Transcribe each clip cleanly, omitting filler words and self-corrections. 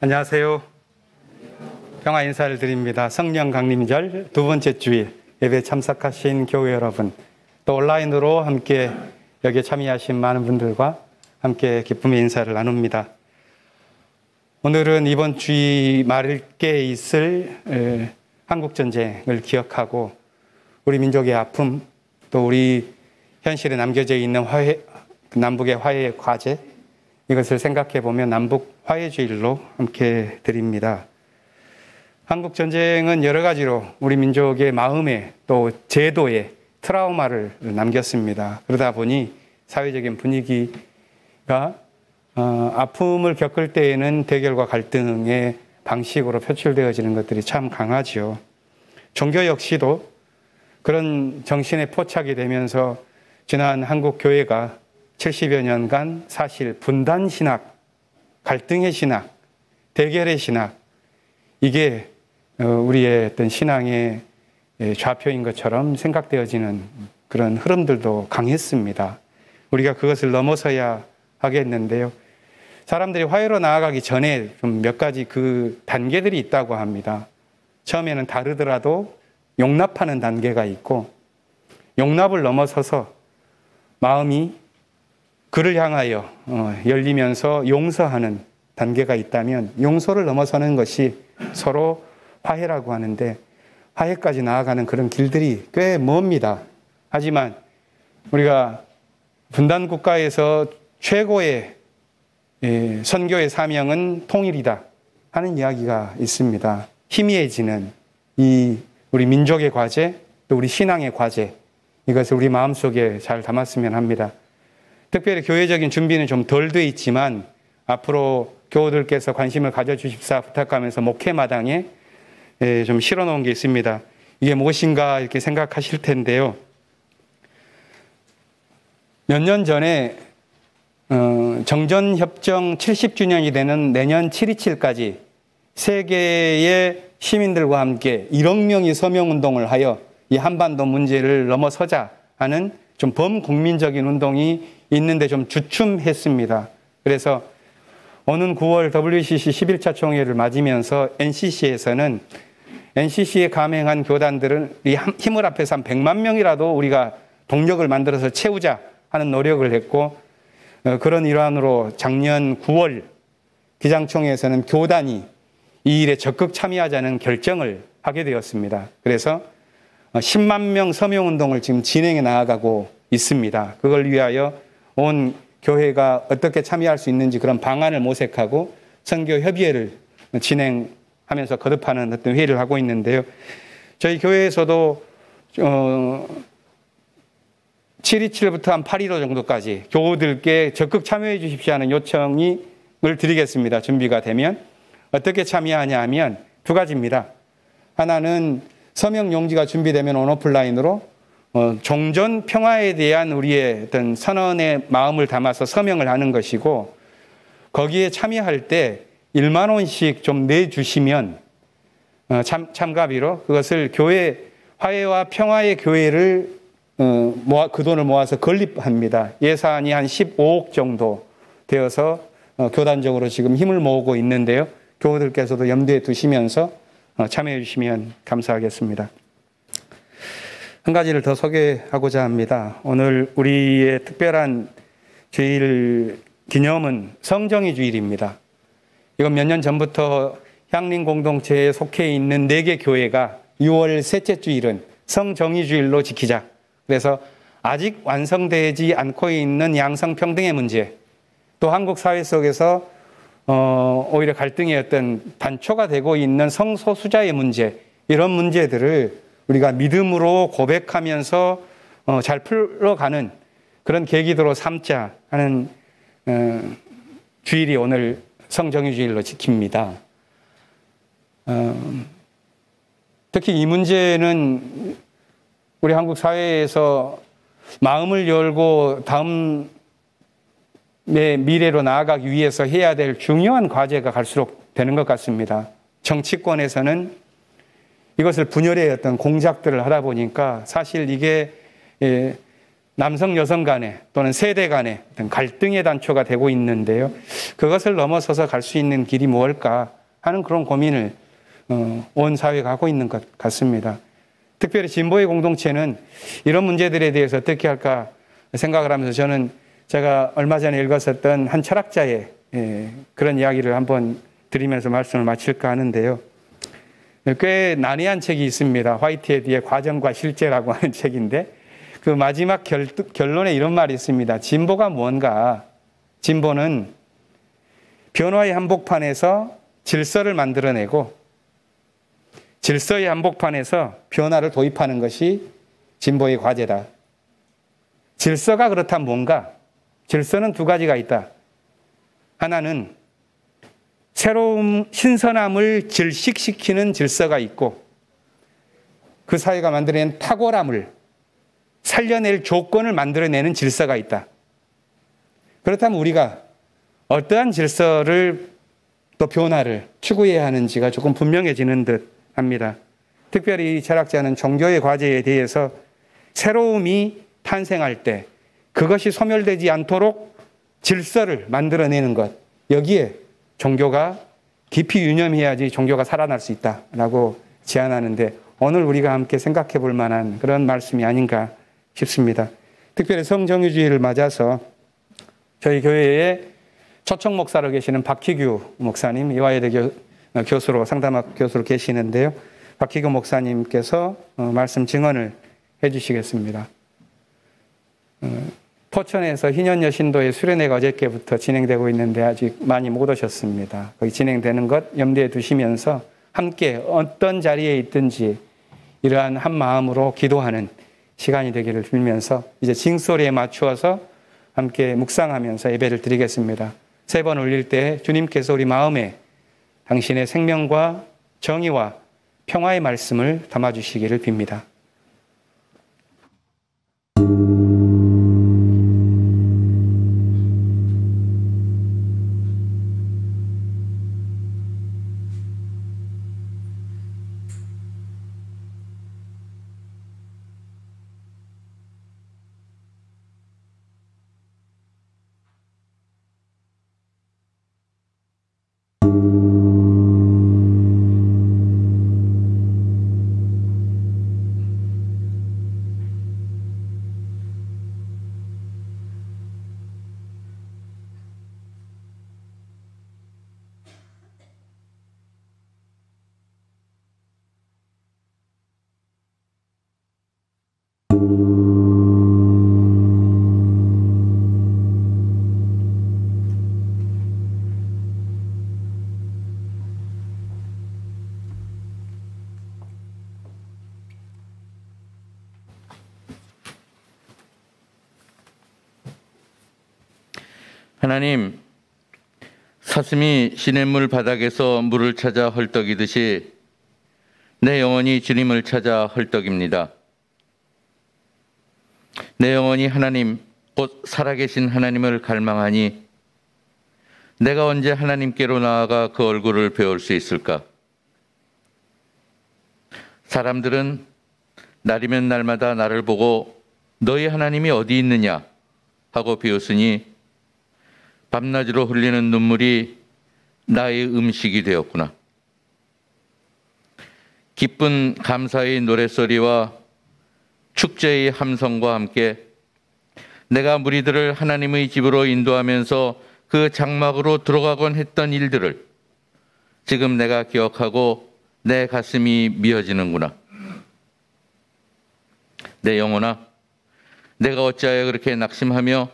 안녕하세요. 평화 인사를 드립니다. 성령 강림절 두 번째 주일 예배 참석하신 교회 여러분, 또 온라인으로 함께 여기에 참여하신 많은 분들과 함께 기쁨의 인사를 나눕니다. 오늘은 이번 주일 말일께 있을 한국전쟁을 기억하고 우리 민족의 아픔, 또 우리 현실에 남겨져 있는 남북의 화해의 과제, 이것을 생각해 보면 남북 화해주일로 함께 드립니다. 한국전쟁은 여러 가지로 우리 민족의 마음에 또 제도에 트라우마를 남겼습니다. 그러다 보니 사회적인 분위기가 아픔을 겪을 때에는 대결과 갈등의 방식으로 표출되어지는 것들이 참 강하죠. 종교 역시도 그런 정신에 포착이 되면서 지난 한국 교회가 70여 년간 사실 분단 신학, 갈등의 신학, 대결의 신학, 이게 우리의 어떤 신앙의 좌표인 것처럼 생각되어지는 그런 흐름들도 강했습니다. 우리가 그것을 넘어서야 하겠는데요. 사람들이 화해로 나아가기 전에 좀 몇 가지 그 단계들이 있다고 합니다. 처음에는 다르더라도 용납하는 단계가 있고, 용납을 넘어서서 마음이 그를 향하여 열리면서 용서하는 단계가 있다면, 용서를 넘어서는 것이 서로 화해라고 하는데, 화해까지 나아가는 그런 길들이 꽤 멉니다. 하지만 우리가 분단 국가에서 최고의 선교의 사명은 통일이다 하는 이야기가 있습니다. 희미해지는 이 우리 민족의 과제, 또 우리 신앙의 과제, 이것을 우리 마음속에 잘 담았으면 합니다. 특별히 교회적인 준비는 좀 덜 돼 있지만 앞으로 교우들께서 관심을 가져주십사 부탁하면서 목회마당에 좀 실어놓은 게 있습니다. 이게 무엇인가 이렇게 생각하실 텐데요. 몇 년 전에 정전협정 70주년이 되는 내년 7.27까지 세계의 시민들과 함께 1억 명이 서명운동을 하여 이 한반도 문제를 넘어서자 하는 좀 범국민적인 운동이 있는데 좀 주춤했습니다. 그래서 오는 9월 WCC 11차 총회를 맞으면서 NCC에서는 NCC에 감행한 교단들은 이 힘을 합해서 한 100만 명이라도 우리가 동력을 만들어서 채우자 하는 노력을 했고, 그런 일환으로 작년 9월 기장총회에서는 교단이 이 일에 적극 참여하자는 결정을 하게 되었습니다. 그래서 10만 명 서명운동을 지금 진행해 나아가고 있습니다. 그걸 위하여 온 교회가 어떻게 참여할 수 있는지 그런 방안을 모색하고 선교협의회를 진행하면서 거듭하는 어떤 회의를 하고 있는데요. 저희 교회에서도 7.27부터 한 8.15 정도까지 교우들께 적극 참여해 주십시오 하는 요청을 드리겠습니다. 준비가 되면. 어떻게 참여하냐 하면 두 가지입니다. 하나는 서명 용지가 준비되면 온오프라인으로 종전 평화에 대한 우리의 어떤 선언의 마음을 담아서 서명을 하는 것이고, 거기에 참여할 때 1만 원씩 좀 내주시면 참가비로 그것을 교회 화해와 평화의 교회를 그 돈을 모아서 건립합니다. 예산이 한 15억 정도 되어서 교단적으로 지금 힘을 모으고 있는데요. 교우들께서도 염두에 두시면서 참여해 주시면 감사하겠습니다. 한 가지를 더 소개하고자 합니다. 오늘 우리의 특별한 주일 기념은 성정의 주일입니다. 이건 몇 년 전부터 향림 공동체에 속해 있는 4개 교회가 6월 셋째 주일은 성정의 주일로 지키자. 그래서 아직 완성되지 않고 있는 양성평등의 문제, 또 한국 사회 속에서 오히려 갈등의 어떤 단초가 되고 있는 성소수자의 문제, 이런 문제들을 우리가 믿음으로 고백하면서 잘 풀어가는 그런 계기도로 삼자 하는 주일이 오늘 성정의주일로 지킵니다. 특히 이 문제는 우리 한국 사회에서 마음을 열고 다음의 미래로 나아가기 위해서 해야 될 중요한 과제가 갈수록 되는 것 같습니다. 정치권에서는 이것을 분열의 어떤 공작들을 하다 보니까 사실 이게 남성 여성 간에 또는 세대 간에 어떤 갈등의 단초가 되고 있는데요. 그것을 넘어서서 갈 수 있는 길이 무엇일까 하는 그런 고민을 온 사회가 하고 있는 것 같습니다. 특별히 진보의 공동체는 이런 문제들에 대해서 어떻게 할까 생각을 하면서 저는 제가 얼마 전에 읽었었던 한 철학자의 그런 이야기를 한번 드리면서 말씀을 마칠까 하는데요. 꽤 난해한 책이 있습니다. 화이트헤드의 과정과 실제라고 하는 책인데 그 마지막 결론에 이런 말이 있습니다. 진보가 뭔가? 진보는 변화의 한복판에서 질서를 만들어내고 질서의 한복판에서 변화를 도입하는 것이 진보의 과제다. 질서가 그렇다면 뭔가? 질서는 두 가지가 있다. 하나는 새로운 신선함을 질식시키는 질서가 있고 그 사회가 만들어낸 탁월함을 살려낼 조건을 만들어내는 질서가 있다. 그렇다면 우리가 어떠한 질서를 또 변화를 추구해야 하는지가 조금 분명해지는 듯 합니다. 특별히 이 철학자는 종교의 과제에 대해서 새로움이 탄생할 때 그것이 소멸되지 않도록 질서를 만들어내는 것, 여기에 종교가 깊이 유념해야지 종교가 살아날 수 있다라고 제안하는데 오늘 우리가 함께 생각해 볼 만한 그런 말씀이 아닌가 싶습니다. 특별히 성정유주의를 맞아서 저희 교회에 초청 목사로 계시는 박희규 목사님, 이화여대 교수로 상담학 교수로 계시는데요. 박희규 목사님께서 말씀 증언을 해주시겠습니다. 포천에서 희년여 신도의 수련회가 어저께부터 진행되고 있는데 아직 많이 못 오셨습니다. 거기 진행되는 것 염두에 두시면서 함께 어떤 자리에 있든지 이러한 한 마음으로 기도하는 시간이 되기를 빌면서 이제 징소리에 맞추어서 함께 묵상하면서 예배를 드리겠습니다. 세 번 올릴 때 주님께서 우리 마음에 당신의 생명과 정의와 평화의 말씀을 담아주시기를 빕니다. 하나님, 사슴이 시냇물 바닥에서 물을 찾아 헐떡이듯이 내 영혼이 주님을 찾아 헐떡입니다. 내 영혼이 하나님, 곧 살아계신 하나님을 갈망하니 내가 언제 하나님께로 나아가 그 얼굴을 배울 수 있을까? 사람들은 날이면 날마다 나를 보고 너희 하나님이 어디 있느냐 하고 비웃으니 밤낮으로 흘리는 눈물이 나의 음식이 되었구나. 기쁜 감사의 노랫소리와 축제의 함성과 함께 내가 무리들을 하나님의 집으로 인도하면서 그 장막으로 들어가곤 했던 일들을 지금 내가 기억하고 내 가슴이 미어지는구나. 내 영혼아, 내가 어찌하여 그렇게 낙심하며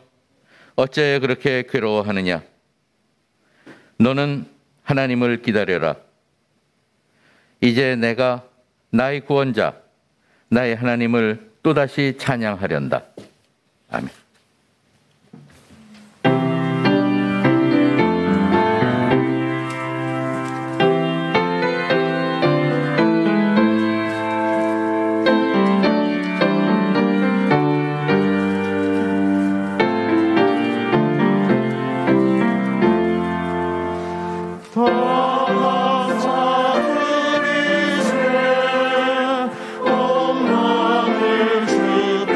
어찌하여 그렇게 괴로워하느냐. 너는 하나님을 기다려라. 이제 내가 나의 구원자, 나의 하나님을 또다시 찬양하련다. 아멘. 온 마음을 주께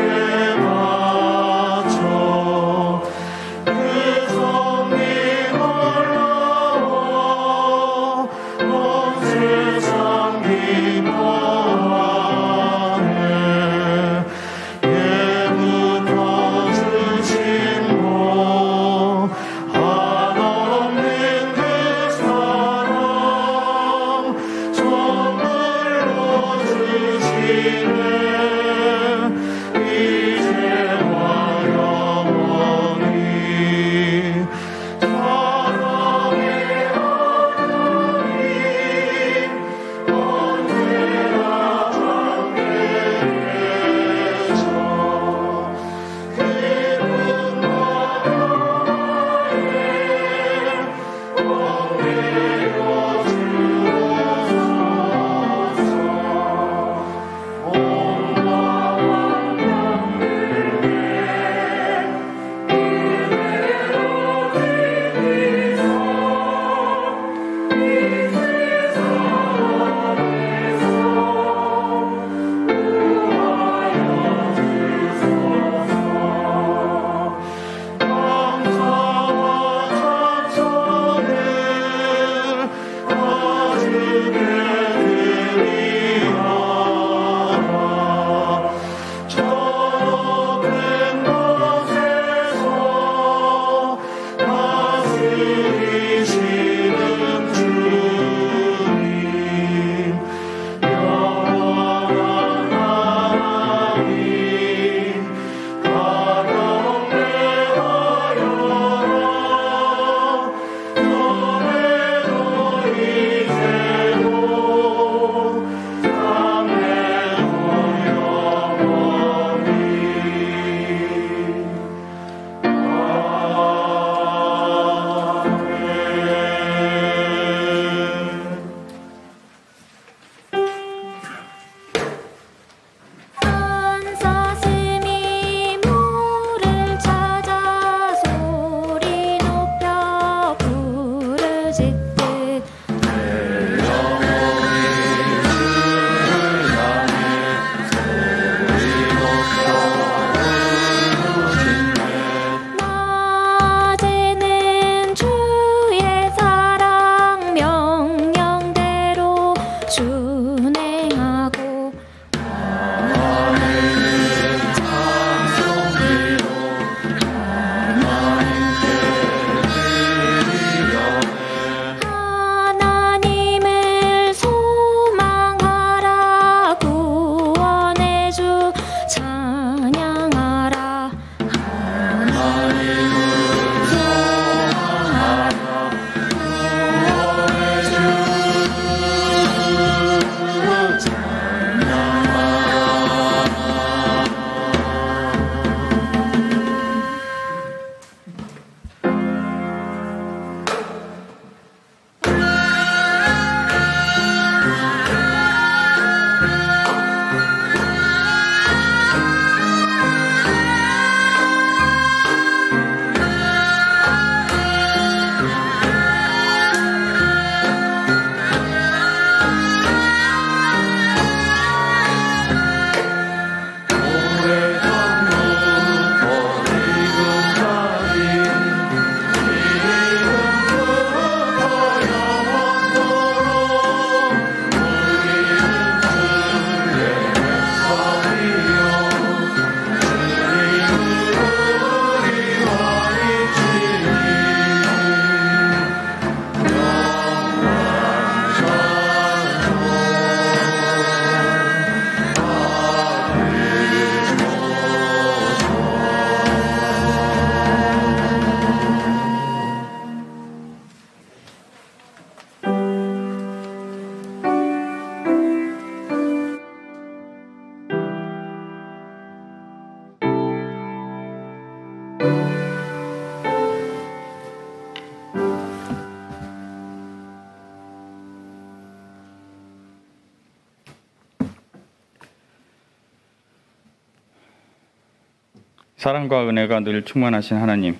사랑과 은혜가 늘 충만하신 하나님,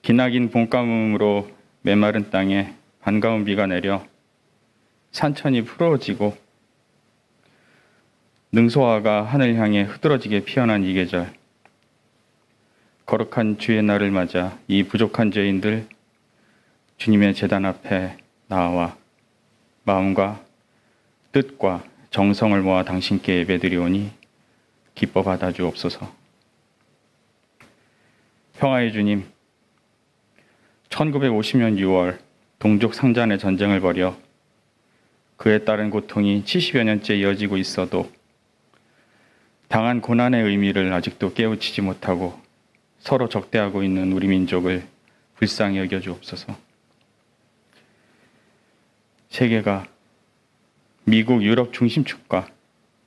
기나긴 봄가뭄으로 메마른 땅에 반가운 비가 내려 산천이 푸르러지고 능소화가 하늘 향해 흐드러지게 피어난 이 계절, 거룩한 주의 날을 맞아 이 부족한 죄인들 주님의 제단 앞에 나와 마음과 뜻과 정성을 모아 당신께 예배드리오니 기뻐 받아주옵소서. 평화의 주님, 1950년 6월 동족 상잔의 전쟁을 벌여 그에 따른 고통이 70여 년째 이어지고 있어도 당한 고난의 의미를 아직도 깨우치지 못하고 서로 적대하고 있는 우리 민족을 불쌍히 여겨주옵소서. 세계가 미국, 유럽 중심축과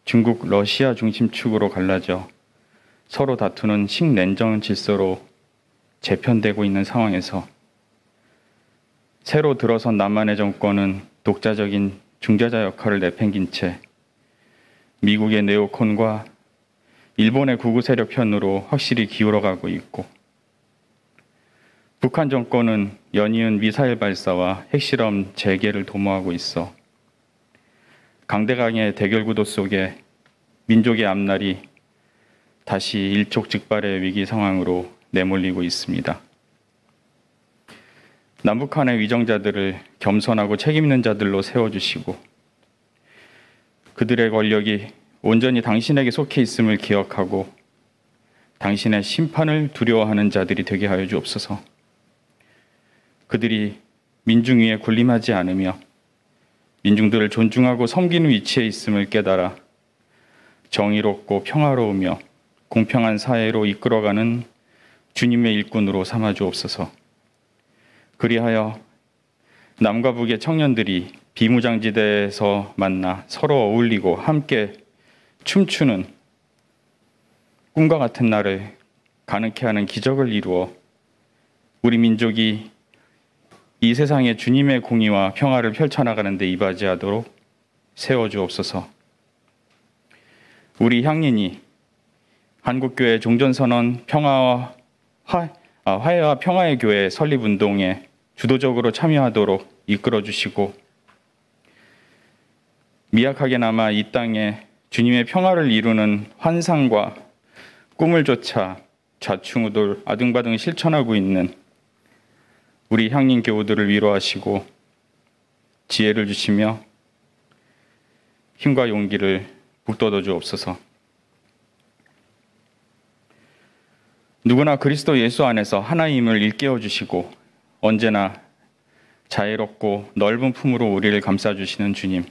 중국, 러시아 중심축으로 갈라져 서로 다투는 식냉전 질서로 재편되고 있는 상황에서 새로 들어선 남한의 정권은 독자적인 중재자 역할을 내팽긴 채 미국의 네오콘과 일본의 구구 세력 편으로 확실히 기울어가고 있고, 북한 정권은 연이은 미사일 발사와 핵실험 재개를 도모하고 있어 강대강의 대결 구도 속에 민족의 앞날이 다시 일촉즉발의 위기 상황으로 내몰리고 있습니다. 남북한의 위정자들을 겸손하고 책임있는 자들로 세워주시고 그들의 권력이 온전히 당신에게 속해 있음을 기억하고 당신의 심판을 두려워하는 자들이 되게 하여 주옵소서. 그들이 민중 위에 군림하지 않으며 민중들을 존중하고 섬기는 위치에 있음을 깨달아 정의롭고 평화로우며 공평한 사회로 이끌어가는 주님의 일꾼으로 삼아 주옵소서. 그리하여 남과 북의 청년들이 비무장지대에서 만나 서로 어울리고 함께 춤추는 꿈과 같은 날을 가능케 하는 기적을 이루어 우리 민족이 이 세상에 주님의 공의와 평화를 펼쳐나가는 데 이바지하도록 세워주옵소서. 우리 향린이 한국교회 종전선언 화해와 평화의 교회 설립운동에 주도적으로 참여하도록 이끌어주시고 미약하게나마 이 땅에 주님의 평화를 이루는 환상과 꿈을 쫓아 좌충우돌 아등바등 실천하고 있는 우리 향린 교우들을 위로하시고 지혜를 주시며 힘과 용기를 북돋워 주옵소서. 누구나 그리스도 예수 안에서 하나임을 일깨워 주시고 언제나 자애롭고 넓은 품으로 우리를 감싸주시는 주님,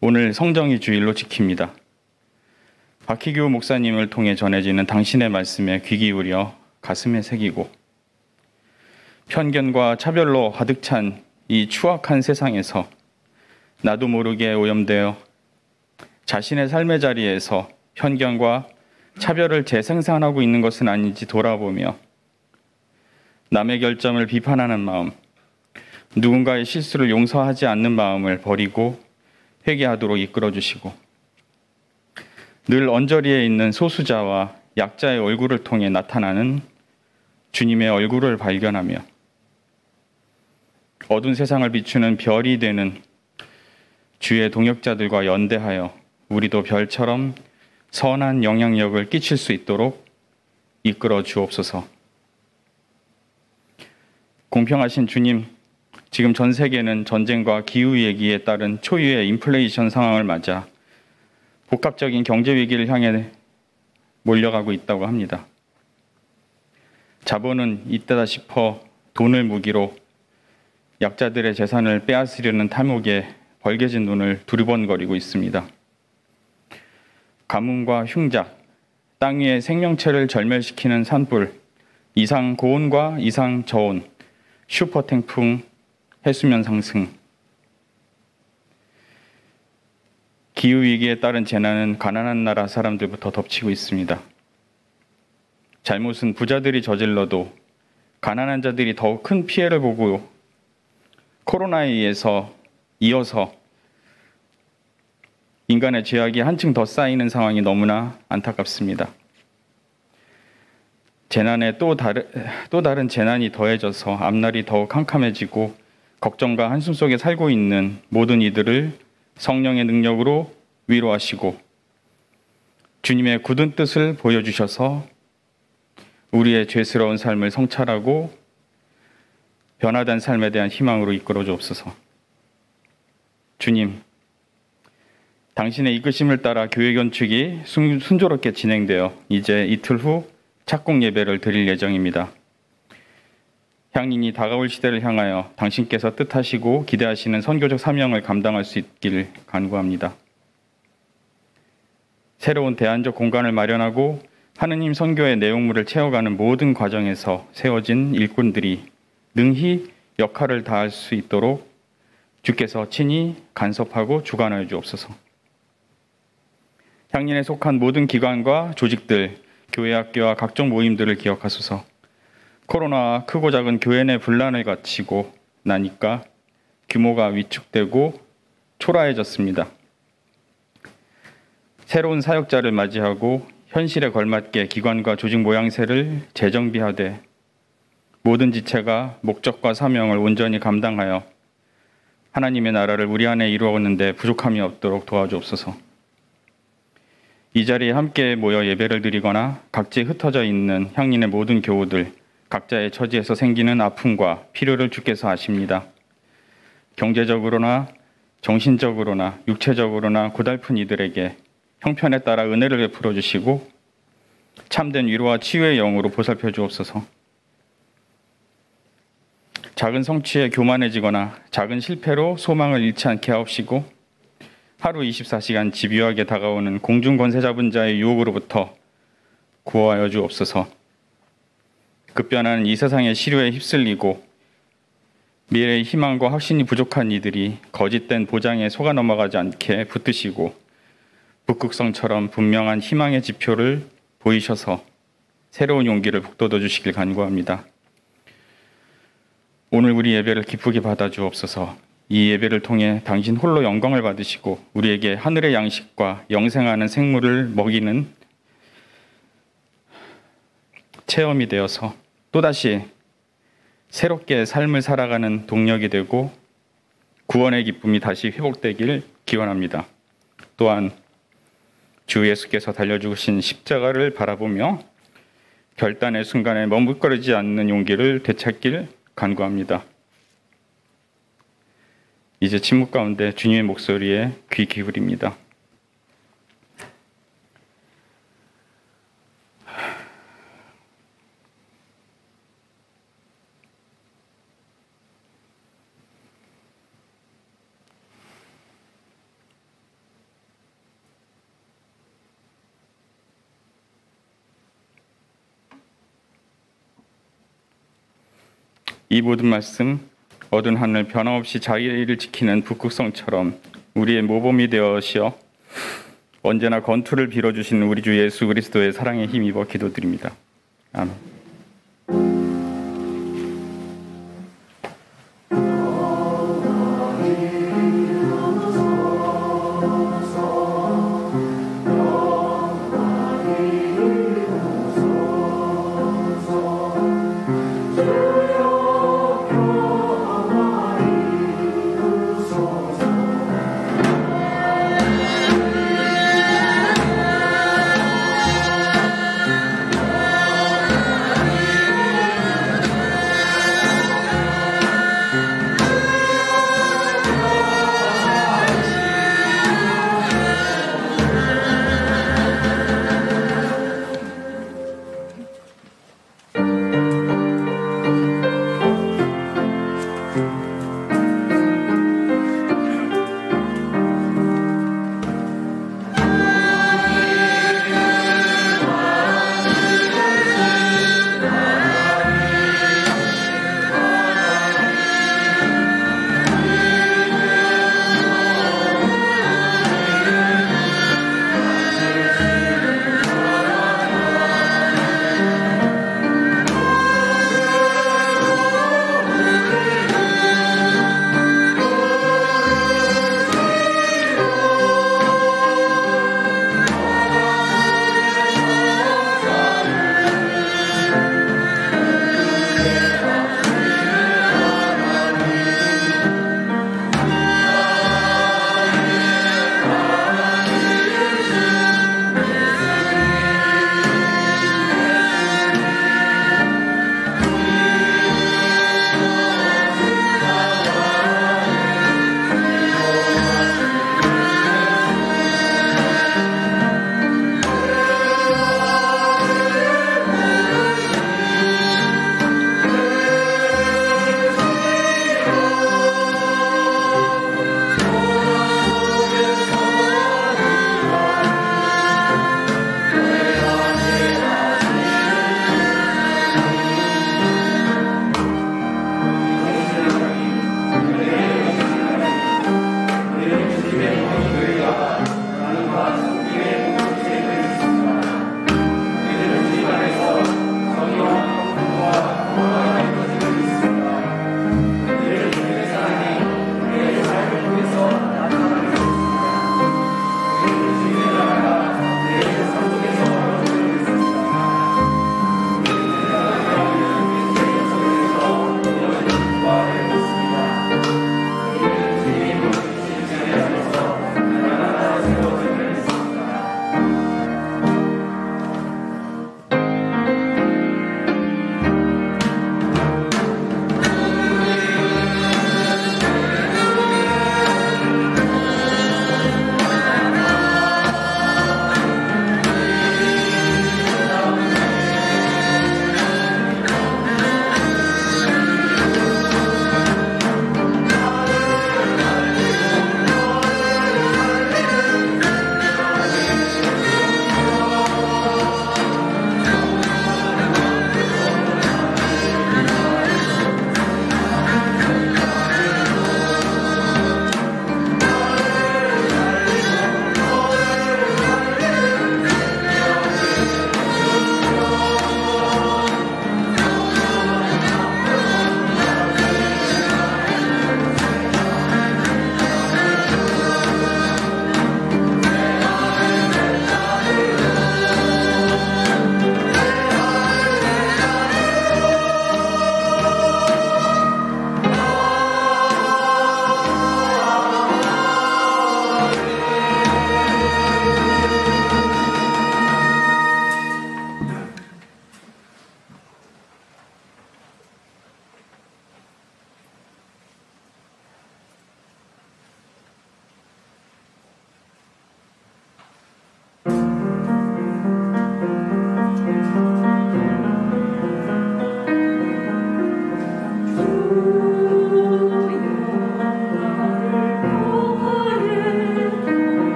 오늘 성정의 주일로 지킵니다. 박희규 목사님을 통해 전해지는 당신의 말씀에 귀 기울여 가슴에 새기고 편견과 차별로 가득 찬 이 추악한 세상에서 나도 모르게 오염되어 자신의 삶의 자리에서 편견과 차별을 재생산하고 있는 것은 아닌지 돌아보며 남의 결점을 비판하는 마음, 누군가의 실수를 용서하지 않는 마음을 버리고 회개하도록 이끌어주시고 늘 언저리에 있는 소수자와 약자의 얼굴을 통해 나타나는 주님의 얼굴을 발견하며 어두운 세상을 비추는 별이 되는 주의 동역자들과 연대하여 우리도 별처럼 선한 영향력을 끼칠 수 있도록 이끌어 주옵소서. 공평하신 주님, 지금 전 세계는 전쟁과 기후위기에 따른 초유의 인플레이션 상황을 맞아 복합적인 경제위기를 향해 몰려가고 있다고 합니다. 자본은 이때다 싶어 돈을 무기로 약자들의 재산을 빼앗으려는 탐욕에 벌게진 눈을 두리번거리고 있습니다. 가뭄과 흉작, 땅 위의 생명체를 절멸시키는 산불, 이상 고온과 이상 저온, 슈퍼탱풍, 해수면 상승. 기후위기에 따른 재난은 가난한 나라 사람들부터 덮치고 있습니다. 잘못은 부자들이 저질러도 가난한 자들이 더욱 큰 피해를 보고 코로나에 의해서 이어서 인간의 죄악이 한층 더 쌓이는 상황이 너무나 안타깝습니다. 재난에 또 다른 재난이 더해져서 앞날이 더욱 캄캄해지고 걱정과 한숨 속에 살고 있는 모든 이들을 성령의 능력으로 위로하시고 주님의 굳은 뜻을 보여주셔서 우리의 죄스러운 삶을 성찰하고 변화된 삶에 대한 희망으로 이끌어 주옵소서. 주님, 당신의 이끄심을 따라 교회 건축이 순조롭게 진행되어 이제 이틀 후 착공 예배를 드릴 예정입니다. 향인이 다가올 시대를 향하여 당신께서 뜻하시고 기대하시는 선교적 사명을 감당할 수 있기를 간구합니다. 새로운 대안적 공간을 마련하고 하느님 선교의 내용물을 채워가는 모든 과정에서 세워진 일꾼들이 능히 역할을 다할 수 있도록 주께서 친히 간섭하고 주관하여 주옵소서. 향인에 속한 모든 기관과 조직들, 교회 학교와 각종 모임들을 기억하소서. 코로나와 크고 작은 교회 내 분란을 거치고 나니까 규모가 위축되고 초라해졌습니다. 새로운 사역자를 맞이하고 현실에 걸맞게 기관과 조직 모양새를 재정비하되 모든 지체가 목적과 사명을 온전히 감당하여 하나님의 나라를 우리 안에 이루어오는데 부족함이 없도록 도와주옵소서. 이 자리에 함께 모여 예배를 드리거나 각지에 흩어져 있는 향인의 모든 교우들, 각자의 처지에서 생기는 아픔과 필요를 주께서 아십니다. 경제적으로나 정신적으로나 육체적으로나 고달픈 이들에게 형편에 따라 은혜를 베풀어 주시고 참된 위로와 치유의 영으로 보살펴 주옵소서. 작은 성취에 교만해지거나 작은 실패로 소망을 잃지 않게 하옵시고 하루 24시간 집요하게 다가오는 공중 권세 잡은 자의 유혹으로부터 구하여 주옵소서. 급변하는 이 세상의 시류에 휩쓸리고 미래의 희망과 확신이 부족한 이들이 거짓된 보장에 속아 넘어가지 않게 붙드시고 북극성처럼 분명한 희망의 지표를 보이셔서 새로운 용기를 북돋워 주시길 간구합니다. 오늘 우리 예배를 기쁘게 받아 주옵소서. 이 예배를 통해 당신 홀로 영광을 받으시고 우리에게 하늘의 양식과 영생하는 생물을 먹이는 체험이 되어서 또다시 새롭게 삶을 살아가는 동력이 되고 구원의 기쁨이 다시 회복되길 기원합니다. 또한 주 예수께서 달려주신 십자가를 바라보며 결단의 순간에 머뭇거리지 않는 용기를 되찾길 간구합니다. 이제 침묵 가운데 주님의 목소리에 귀 기울입니다. 이 모든 말씀 어두운 하늘 변함없이 자리를 지키는 북극성처럼 우리의 모범이 되어시어 언제나 건투를 빌어주시는 우리 주 예수 그리스도의 사랑에 힘입어 기도드립니다. 아멘.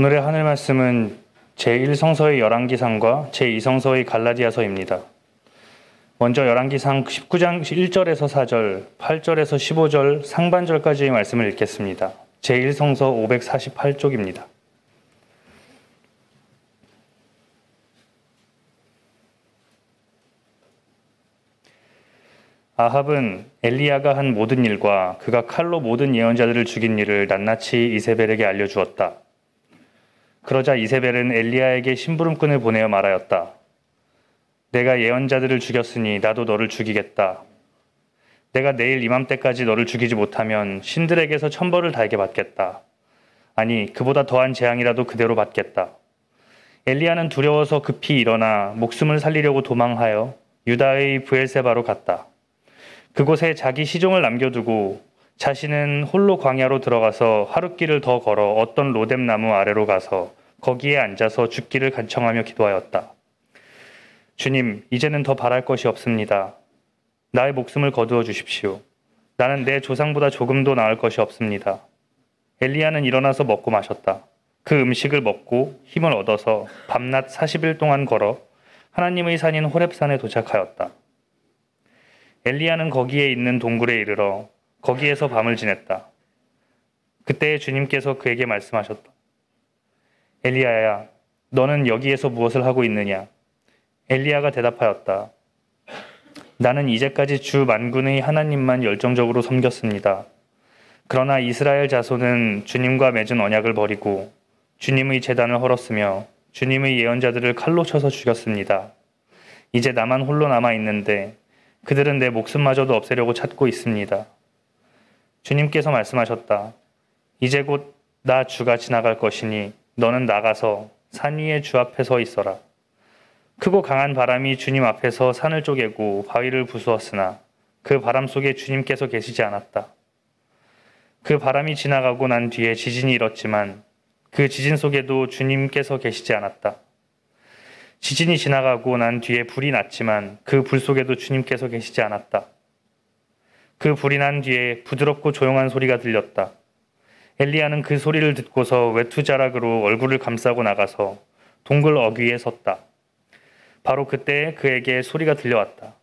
오늘의 하늘 말씀은 제1성서의 열왕기상과 제2성서의 갈라디아서입니다. 먼저 열왕기상 19장 1절에서 4절, 8절에서 15절 상반절까지의 말씀을 읽겠습니다. 제1성서 548쪽입니다. 아합은 엘리야가 한 모든 일과 그가 칼로 모든 예언자들을 죽인 일을 낱낱이 이세벨에게 알려주었다. 그러자 이세벨은 엘리야에게 심부름꾼을 보내어 말하였다. 내가 예언자들을 죽였으니 나도 너를 죽이겠다. 내가 내일 이맘때까지 너를 죽이지 못하면 신들에게서 천벌을 달게 받겠다. 아니, 그보다 더한 재앙이라도 그대로 받겠다. 엘리야는 두려워서 급히 일어나 목숨을 살리려고 도망하여 유다의 브엘세바로 갔다. 그곳에 자기 시종을 남겨두고 자신은 홀로 광야로 들어가서 하룻길을 더 걸어 어떤 로뎀 나무 아래로 가서 거기에 앉아서 죽기를 간청하며 기도하였다. 주님, 이제는 더 바랄 것이 없습니다. 나의 목숨을 거두어 주십시오. 나는 내 조상보다 조금도 나을 것이 없습니다. 엘리야는 일어나서 먹고 마셨다. 그 음식을 먹고 힘을 얻어서 밤낮 40일 동안 걸어 하나님의 산인 호렙산에 도착하였다. 엘리야는 거기에 있는 동굴에 이르러 거기에서 밤을 지냈다. 그때 주님께서 그에게 말씀하셨다. 엘리야야, 너는 여기에서 무엇을 하고 있느냐? 엘리야가 대답하였다. 나는 이제까지 주 만군의 하나님만 열정적으로 섬겼습니다. 그러나 이스라엘 자손은 주님과 맺은 언약을 버리고 주님의 제단을 헐었으며 주님의 예언자들을 칼로 쳐서 죽였습니다. 이제 나만 홀로 남아 있는데 그들은 내 목숨마저도 없애려고 찾고 있습니다. 주님께서 말씀하셨다. 이제 곧 나 주가 지나갈 것이니 너는 나가서 산 위에 주 앞에 서 있어라. 크고 강한 바람이 주님 앞에서 산을 쪼개고 바위를 부수었으나 그 바람 속에 주님께서 계시지 않았다. 그 바람이 지나가고 난 뒤에 지진이 일었지만 그 지진 속에도 주님께서 계시지 않았다. 지진이 지나가고 난 뒤에 불이 났지만 그 불 속에도 주님께서 계시지 않았다. 그 불이 난 뒤에 부드럽고 조용한 소리가 들렸다. 엘리야는 그 소리를 듣고서 외투자락으로 얼굴을 감싸고 나가서 동굴 어귀에 섰다. 바로 그때 그에게 소리가 들려왔다.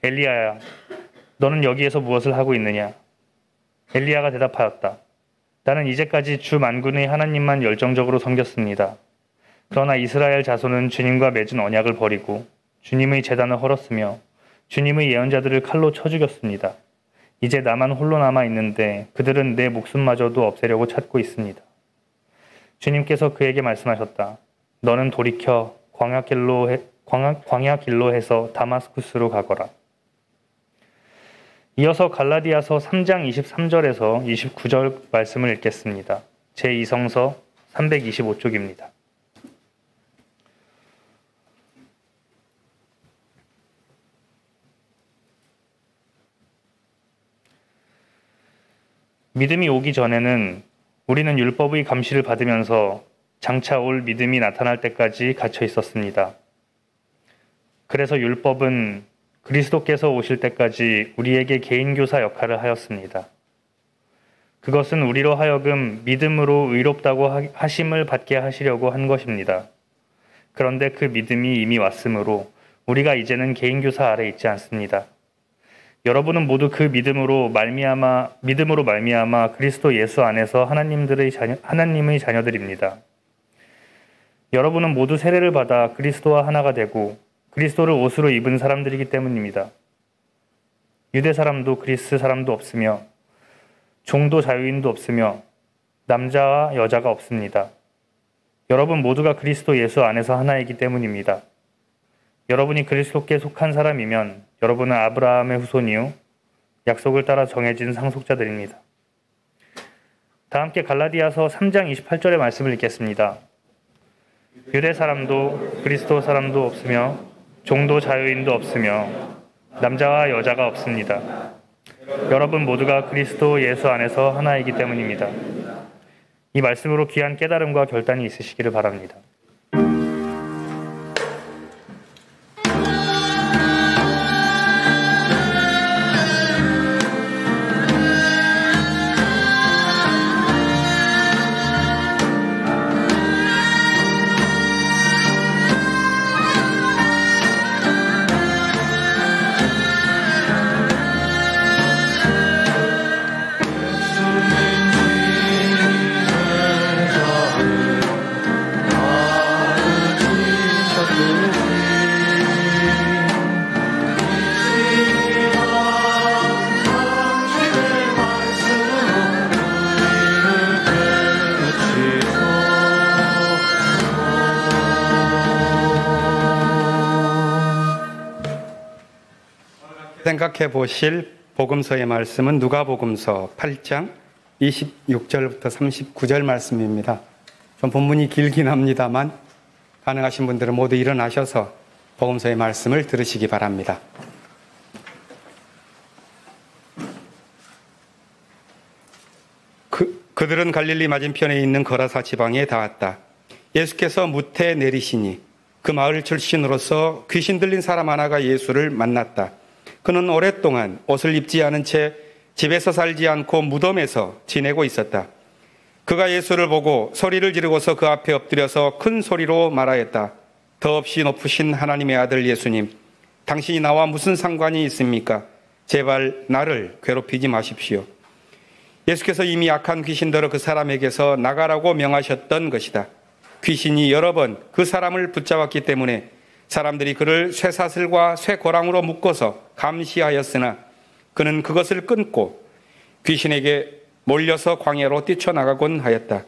엘리야야, 너는 여기에서 무엇을 하고 있느냐? 엘리야가 대답하였다. 나는 이제까지 주 만군의 하나님만 열정적으로 섬겼습니다. 그러나 이스라엘 자손은 주님과 맺은 언약을 버리고 주님의 제단을 헐었으며 주님의 예언자들을 칼로 쳐 죽였습니다. 이제 나만 홀로 남아 있는데 그들은 내 목숨마저도 없애려고 찾고 있습니다. 주님께서 그에게 말씀하셨다. 너는 돌이켜 광야 길로 해서 다마스쿠스로 가거라. 이어서 갈라디아서 3장 23절에서 29절 말씀을 읽겠습니다. 제2성서 325쪽입니다. 믿음이 오기 전에는 우리는 율법의 감시를 받으면서 장차 올 믿음이 나타날 때까지 갇혀 있었습니다. 그래서 율법은 그리스도께서 오실 때까지 우리에게 개인교사 역할을 하였습니다. 그것은 우리로 하여금 믿음으로 의롭다고 하심을 받게 하시려고 한 것입니다. 그런데 그 믿음이 이미 왔으므로 우리가 이제는 개인교사 아래 있지 않습니다. 여러분은 모두 그 믿음으로 말미암아 그리스도 예수 안에서 하나님의 자녀들입니다. 여러분은 모두 세례를 받아 그리스도와 하나가 되고 그리스도를 옷으로 입은 사람들이기 때문입니다. 유대 사람도 그리스 사람도 없으며 종도 자유인도 없으며 남자와 여자가 없습니다. 여러분 모두가 그리스도 예수 안에서 하나이기 때문입니다. 여러분이 그리스도께 속한 사람이면 여러분은 아브라함의 후손이요 약속을 따라 정해진 상속자들입니다. 다 함께 갈라디아서 3장 28절의 말씀을 읽겠습니다. 유대 사람도 그리스도 사람도 없으며 종도 자유인도 없으며 남자와 여자가 없습니다. 여러분 모두가 그리스도 예수 안에서 하나이기 때문입니다. 이 말씀으로 귀한 깨달음과 결단이 있으시기를 바랍니다. 생각해 보실 복음서의 말씀은 누가복음서 8장 26절부터 39절 말씀입니다. 좀 본문이 길긴 합니다만 가능하신 분들은 모두 일어나셔서 복음서의 말씀을 들으시기 바랍니다. 그들은 갈릴리 맞은편에 있는 거라사 지방에 닿았다. 예수께서 무태 내리시니 그 마을 출신으로서 귀신 들린 사람 하나가 예수를 만났다. 그는 오랫동안 옷을 입지 않은 채 집에서 살지 않고 무덤에서 지내고 있었다. 그가 예수를 보고 소리를 지르고서 그 앞에 엎드려서 큰 소리로 말하였다. 더없이 높으신 하나님의 아들 예수님, 당신이 나와 무슨 상관이 있습니까? 제발 나를 괴롭히지 마십시오. 예수께서 이미 악한 귀신들을 그 사람에게서 나가라고 명하셨던 것이다. 귀신이 여러 번 그 사람을 붙잡았기 때문에 사람들이 그를 쇠사슬과 쇠고랑으로 묶어서 감시하였으나 그는 그것을 끊고 귀신에게 몰려서 광야로 뛰쳐나가곤 하였다.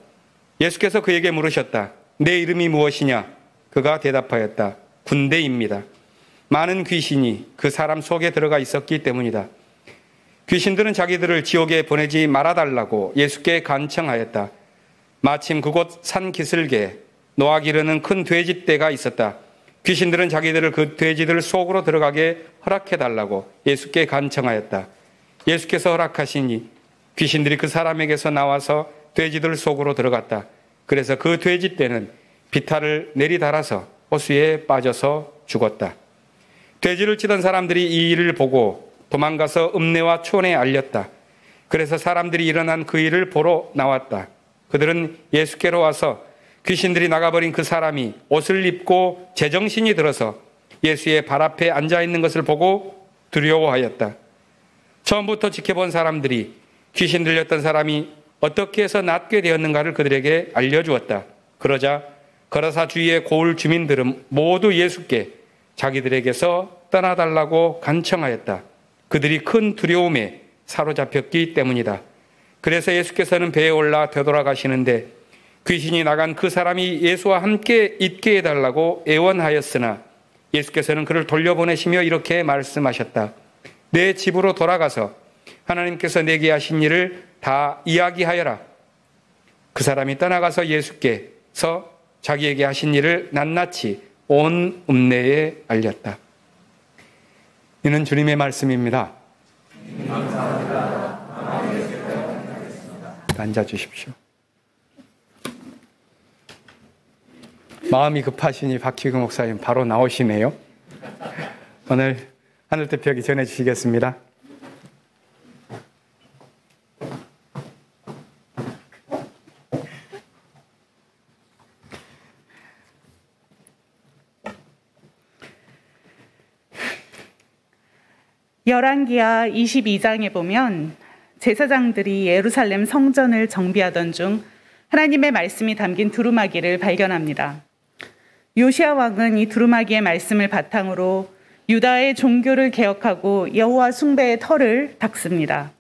예수께서 그에게 물으셨다. 내 이름이 무엇이냐? 그가 대답하였다. 군대입니다. 많은 귀신이 그 사람 속에 들어가 있었기 때문이다. 귀신들은 자기들을 지옥에 보내지 말아달라고 예수께 간청하였다. 마침 그곳 산 기슭에 노아 기르는 큰 돼지떼가 있었다. 귀신들은 자기들을 그 돼지들 속으로 들어가게 허락해달라고 예수께 간청하였다. 예수께서 허락하시니 귀신들이 그 사람에게서 나와서 돼지들 속으로 들어갔다. 그래서 그 돼지떼는 비탈을 내리달아서 호수에 빠져서 죽었다. 돼지를 치던 사람들이 이 일을 보고 도망가서 읍내와 촌에 알렸다. 그래서 사람들이 일어난 그 일을 보러 나왔다. 그들은 예수께로 와서 귀신들이 나가버린 그 사람이 옷을 입고 제정신이 들어서 예수의 발 앞에 앉아있는 것을 보고 두려워하였다. 처음부터 지켜본 사람들이 귀신 들렸던 사람이 어떻게 해서 낫게 되었는가를 그들에게 알려주었다. 그러자 거라사 주위의 고을 주민들은 모두 예수께 자기들에게서 떠나달라고 간청하였다. 그들이 큰 두려움에 사로잡혔기 때문이다. 그래서 예수께서는 배에 올라 되돌아가시는데 귀신이 나간 그 사람이 예수와 함께 있게 해달라고 애원하였으나 예수께서는 그를 돌려보내시며 이렇게 말씀하셨다. 내 집으로 돌아가서 하나님께서 내게 하신 일을 다 이야기하여라. 그 사람이 떠나가서 예수께서 자기에게 하신 일을 낱낱이 온 읍내에 알렸다. 이는 주님의 말씀입니다. 앉아 주십시오. 마음이 급하시니 박희규 목사님 바로 나오시네요. 오늘 하늘대표에게 전해주시겠습니다. 열왕기하 22장에 보면 제사장들이 예루살렘 성전을 정비하던 중 하나님의 말씀이 담긴 두루마기를 발견합니다. 요시야 왕은 이 두루마기의 말씀을 바탕으로 유다의 종교를 개혁하고 여호와 숭배의 터를 닦습니다.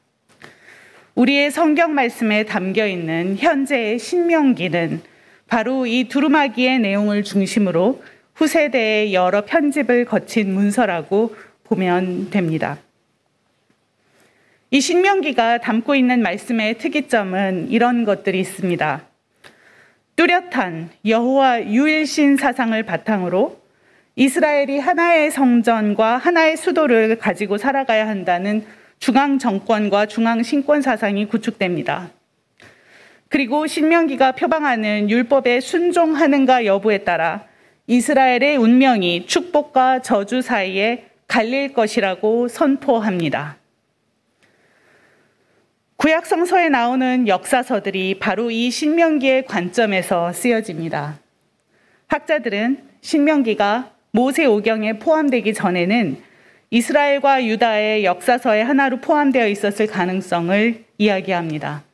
우리의 성경 말씀에 담겨 있는 현재의 신명기는 바로 이 두루마기의 내용을 중심으로 후세대의 여러 편집을 거친 문서라고 보면 됩니다. 이 신명기가 담고 있는 말씀의 특이점은 이런 것들이 있습니다. 뚜렷한 여호와 유일신 사상을 바탕으로 이스라엘이 하나의 성전과 하나의 수도를 가지고 살아가야 한다는 중앙 정권과 중앙 신권 사상이 구축됩니다. 그리고 신명기가 표방하는 율법에 순종하는가 여부에 따라 이스라엘의 운명이 축복과 저주 사이에 갈릴 것이라고 선포합니다. 구약 성서에 나오는 역사서들이 바로 이 신명기의 관점에서 쓰여집니다. 학자들은 신명기가 모세오경에 포함되기 전에는 이스라엘과 유다의 역사서의 하나로 포함되어 있었을 가능성을 이야기합니다.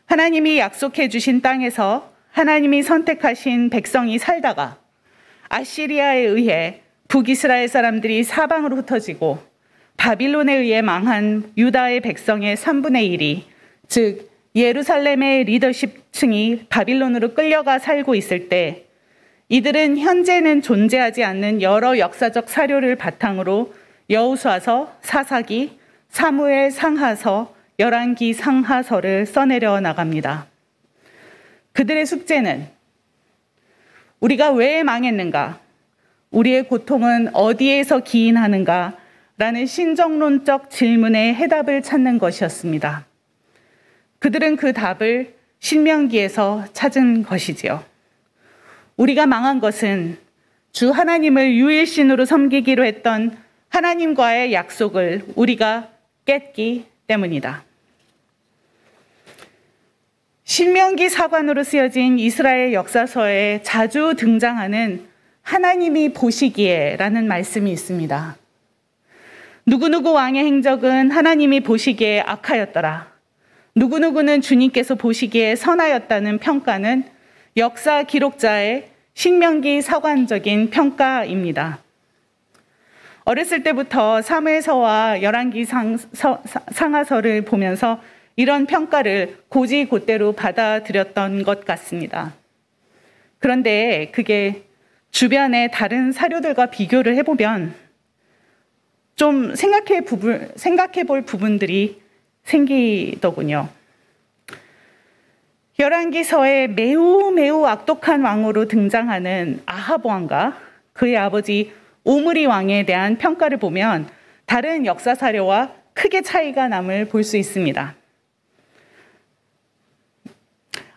하나님이 약속해 주신 땅에서 하나님이 선택하신 백성이 살다가 아시리아에 의해 북이스라엘 사람들이 사방으로 흩어지고 바빌론에 의해 망한 유다의 백성의 3분의 1이, 즉 예루살렘의 리더십층이 바빌론으로 끌려가 살고 있을 때 이들은 현재는 존재하지 않는 여러 역사적 사료를 바탕으로 여호수아서, 사사기, 사무엘, 상하서, 열왕기 상하서를 써내려 나갑니다. 그들의 숙제는 우리가 왜 망했는가? 우리의 고통은 어디에서 기인하는가? 라는 신정론적 질문에 해답을 찾는 것이었습니다. 그들은 그 답을 신명기에서 찾은 것이지요. 우리가 망한 것은 주 하나님을 유일신으로 섬기기로 했던 하나님과의 약속을 우리가 깼기 때문이다. 신명기 사관으로 쓰여진 이스라엘 역사서에 자주 등장하는 하나님이 보시기에라는 말씀이 있습니다. 누구누구 왕의 행적은 하나님이 보시기에 악하였더라. 누구누구는 주님께서 보시기에 선하였다는 평가는 역사 기록자의 신명기 사관적인 평가입니다. 어렸을 때부터 사무엘서와 열왕기 상하서를 보면서 이런 평가를 고지고대로 받아들였던 것 같습니다. 그런데 그게 주변의 다른 사료들과 비교를 해보면 좀 생각해 볼 부분들이 생기더군요. 열왕기서에 매우 악독한 왕으로 등장하는 아합 왕과 그의 아버지 오므리 왕에 대한 평가를 보면 다른 역사 사료와 크게 차이가 남을 볼 수 있습니다.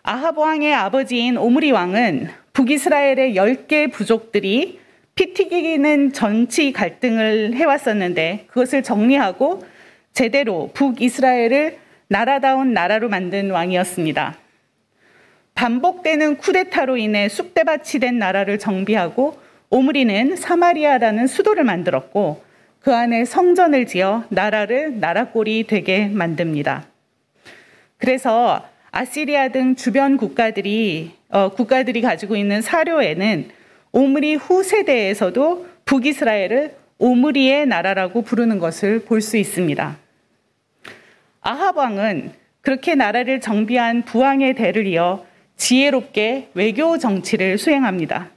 아합 왕의 아버지인 오므리 왕은 북이스라엘의 10개 부족들이 피 튀기는 정치 갈등을 해왔었는데 그것을 정리하고 제대로 북이스라엘을 나라다운 나라로 만든 왕이었습니다. 반복되는 쿠데타로 인해 쑥대밭이 된 나라를 정비하고 오므리는 사마리아라는 수도를 만들었고 그 안에 성전을 지어 나라를 나라꼴이 되게 만듭니다. 그래서 아시리아 등 주변 국가들이 가지고 있는 사료에는 오므리 후 세대에서도 북이스라엘을 오므리의 나라라고 부르는 것을 볼 수 있습니다. 아합 왕은 그렇게 나라를 정비한 부왕의 대를 이어 지혜롭게 외교 정치를 수행합니다.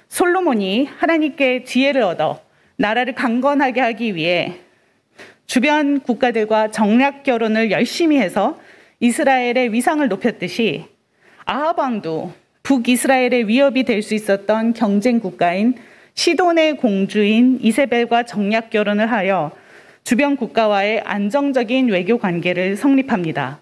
솔로몬이 하나님께 지혜를 얻어 나라를 강건하게 하기 위해 주변 국가들과 정략 결혼을 열심히 해서 이스라엘의 위상을 높였듯이 아합 왕도 북이스라엘의 위협이 될 수 있었던 경쟁 국가인 시돈의 공주인 이세벨과 정략 결혼을 하여 주변 국가와의 안정적인 외교 관계를 성립합니다.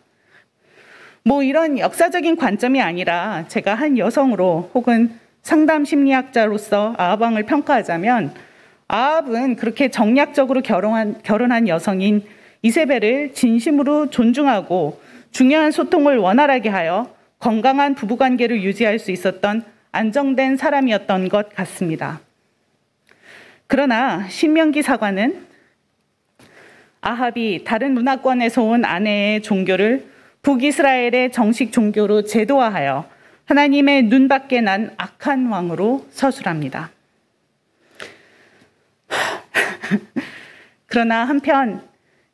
이런 역사적인 관점이 아니라 제가 한 여성으로 혹은 상담 심리학자로서 아합 왕을 평가하자면 아합은 그렇게 정략적으로 결혼한 여성인 이세벨을 진심으로 존중하고 중요한 소통을 원활하게 하여 건강한 부부관계를 유지할 수 있었던 안정된 사람이었던 것 같습니다. 그러나 신명기 사관은 아합이 다른 문화권에서 온 아내의 종교를 북이스라엘의 정식 종교로 제도화하여 하나님의 눈밖에 난 악한 왕으로 서술합니다. 그러나 한편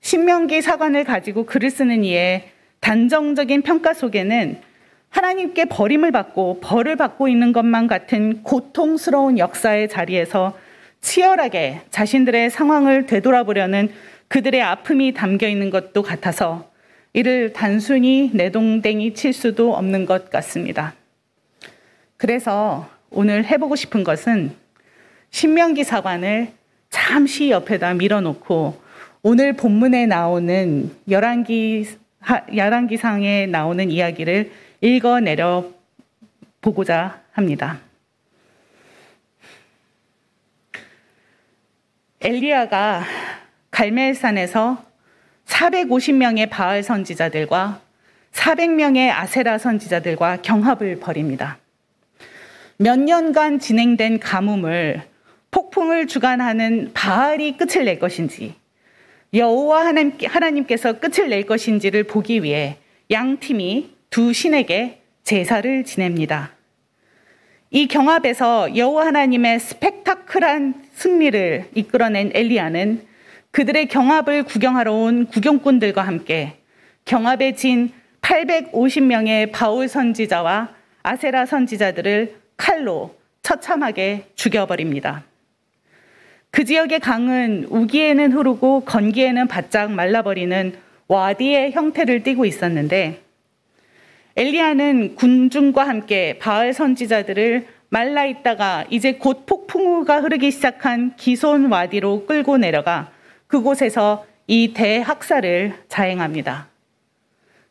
신명기 사관을 가지고 글을 쓰는 이의 단정적인 평가 속에는 하나님께 버림을 받고 벌을 받고 있는 것만 같은 고통스러운 역사의 자리에서 치열하게 자신들의 상황을 되돌아보려는 그들의 아픔이 담겨 있는 것도 같아서 이를 단순히 내동댕이 칠 수도 없는 것 같습니다. 그래서 오늘 해보고 싶은 것은 신명기 사관을 잠시 옆에다 밀어놓고 오늘 본문에 나오는 열왕기상에 나오는 이야기를 읽어내려 보고자 합니다. 엘리야가 갈멜산에서 450명의 바알 선지자들과 400명의 아세라 선지자들과 경합을 벌입니다. 몇 년간 진행된 가뭄을 폭풍을 주관하는 바알이 끝을 낼 것인지 여호와 하나님께서 끝을 낼 것인지를 보기 위해 양 팀이 두 신에게 제사를 지냅니다. 이 경합에서 여호와 하나님의 스펙타클한 승리를 이끌어낸 엘리야는 그들의 경합을 구경하러 온 구경꾼들과 함께 경합에 진 850명의 바울 선지자와 아세라 선지자들을 칼로 처참하게 죽여버립니다. 그 지역의 강은 우기에는 흐르고 건기에는 바짝 말라버리는 와디의 형태를 띠고 있었는데 엘리야는 군중과 함께 바알 선지자들을 말라 있다가 이제 곧 폭풍우가 흐르기 시작한 기손 와디로 끌고 내려가 그곳에서 이 대학살을 자행합니다.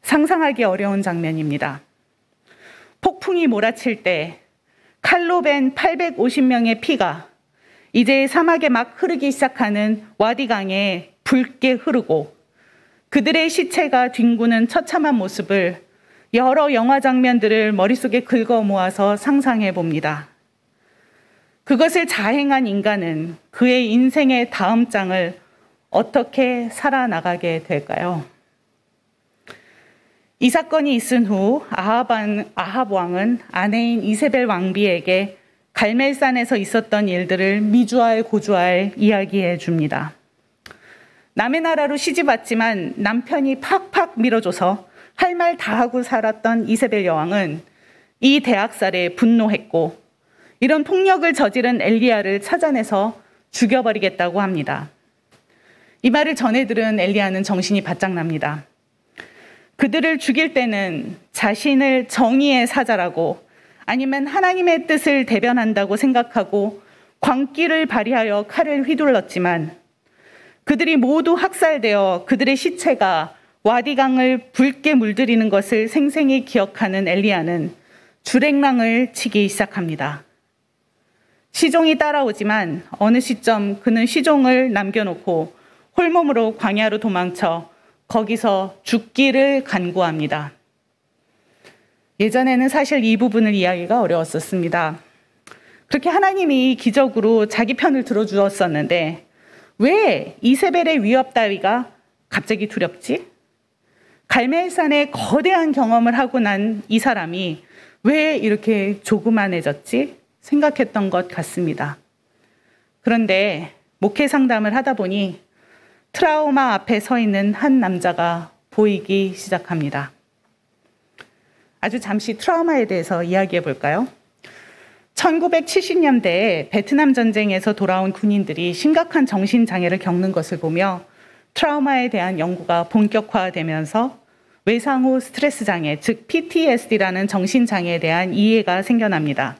상상하기 어려운 장면입니다. 폭풍이 몰아칠 때 칼로 벤 850명의 피가 이제 사막에 막 흐르기 시작하는 와디강에 붉게 흐르고 그들의 시체가 뒹구는 처참한 모습을 여러 영화 장면들을 머릿속에 긁어 모아서 상상해 봅니다. 그것을 자행한 인간은 그의 인생의 다음 장을 어떻게 살아나가게 될까요? 이 사건이 있은 후 아합 왕은 아내인 이세벨 왕비에게 갈멜산에서 있었던 일들을 미주알 고주알 이야기해 줍니다. 남의 나라로 시집 왔지만 남편이 팍팍 밀어줘서 할 말 다 하고 살았던 이세벨 여왕은 이 대학살에 분노했고 이런 폭력을 저지른 엘리야를 찾아내서 죽여버리겠다고 합니다. 이 말을 전해 들은 엘리야는 정신이 바짝 납니다. 그들을 죽일 때는 자신을 정의의 사자라고 아니면 하나님의 뜻을 대변한다고 생각하고 광기를 발휘하여 칼을 휘둘렀지만 그들이 모두 학살되어 그들의 시체가 와디강을 붉게 물들이는 것을 생생히 기억하는 엘리야는 주랭랑을 치기 시작합니다. 시종이 따라오지만 어느 시점 그는 시종을 남겨놓고 홀몸으로 광야로 도망쳐 거기서 죽기를 간구합니다. 예전에는 사실 이 부분을 이해하기가 어려웠었습니다. 그렇게 하나님이 기적으로 자기 편을 들어주었었는데 왜 이세벨의 위협 따위가 갑자기 두렵지? 갈멜산의 거대한 경험을 하고 난 이 사람이 왜 이렇게 조그만해졌지? 생각했던 것 같습니다. 그런데 목회 상담을 하다 보니 트라우마 앞에 서 있는 한 남자가 보이기 시작합니다. 아주 잠시 트라우마에 대해서 이야기해 볼까요? 1970년대에 베트남 전쟁에서 돌아온 군인들이 심각한 정신장애를 겪는 것을 보며 트라우마에 대한 연구가 본격화되면서 외상 후 스트레스 장애, 즉 PTSD라는 정신장애에 대한 이해가 생겨납니다.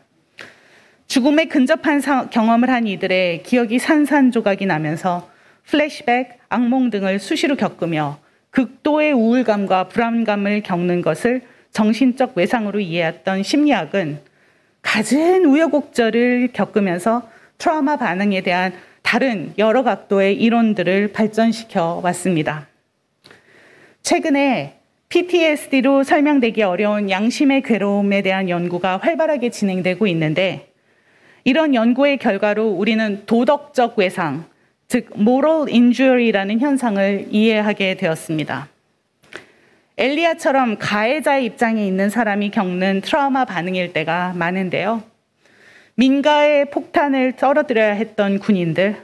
죽음에 근접한 경험을 한 이들의 기억이 산산조각이 나면서 플래시백, 악몽 등을 수시로 겪으며 극도의 우울감과 불안감을 겪는 것을 정신적 외상으로 이해했던 심리학은 갖은 우여곡절을 겪으면서 트라우마 반응에 대한 다른 여러 각도의 이론들을 발전시켜 왔습니다. 최근에 PTSD로 설명되기 어려운 양심의 괴로움에 대한 연구가 활발하게 진행되고 있는데 이런 연구의 결과로 우리는 도덕적 외상, 즉 moral injury라는 현상을 이해하게 되었습니다. 엘리야처럼 가해자의 입장에 있는 사람이 겪는 트라우마 반응일 때가 많은데요. 민가에 폭탄을 떨어뜨려야 했던 군인들,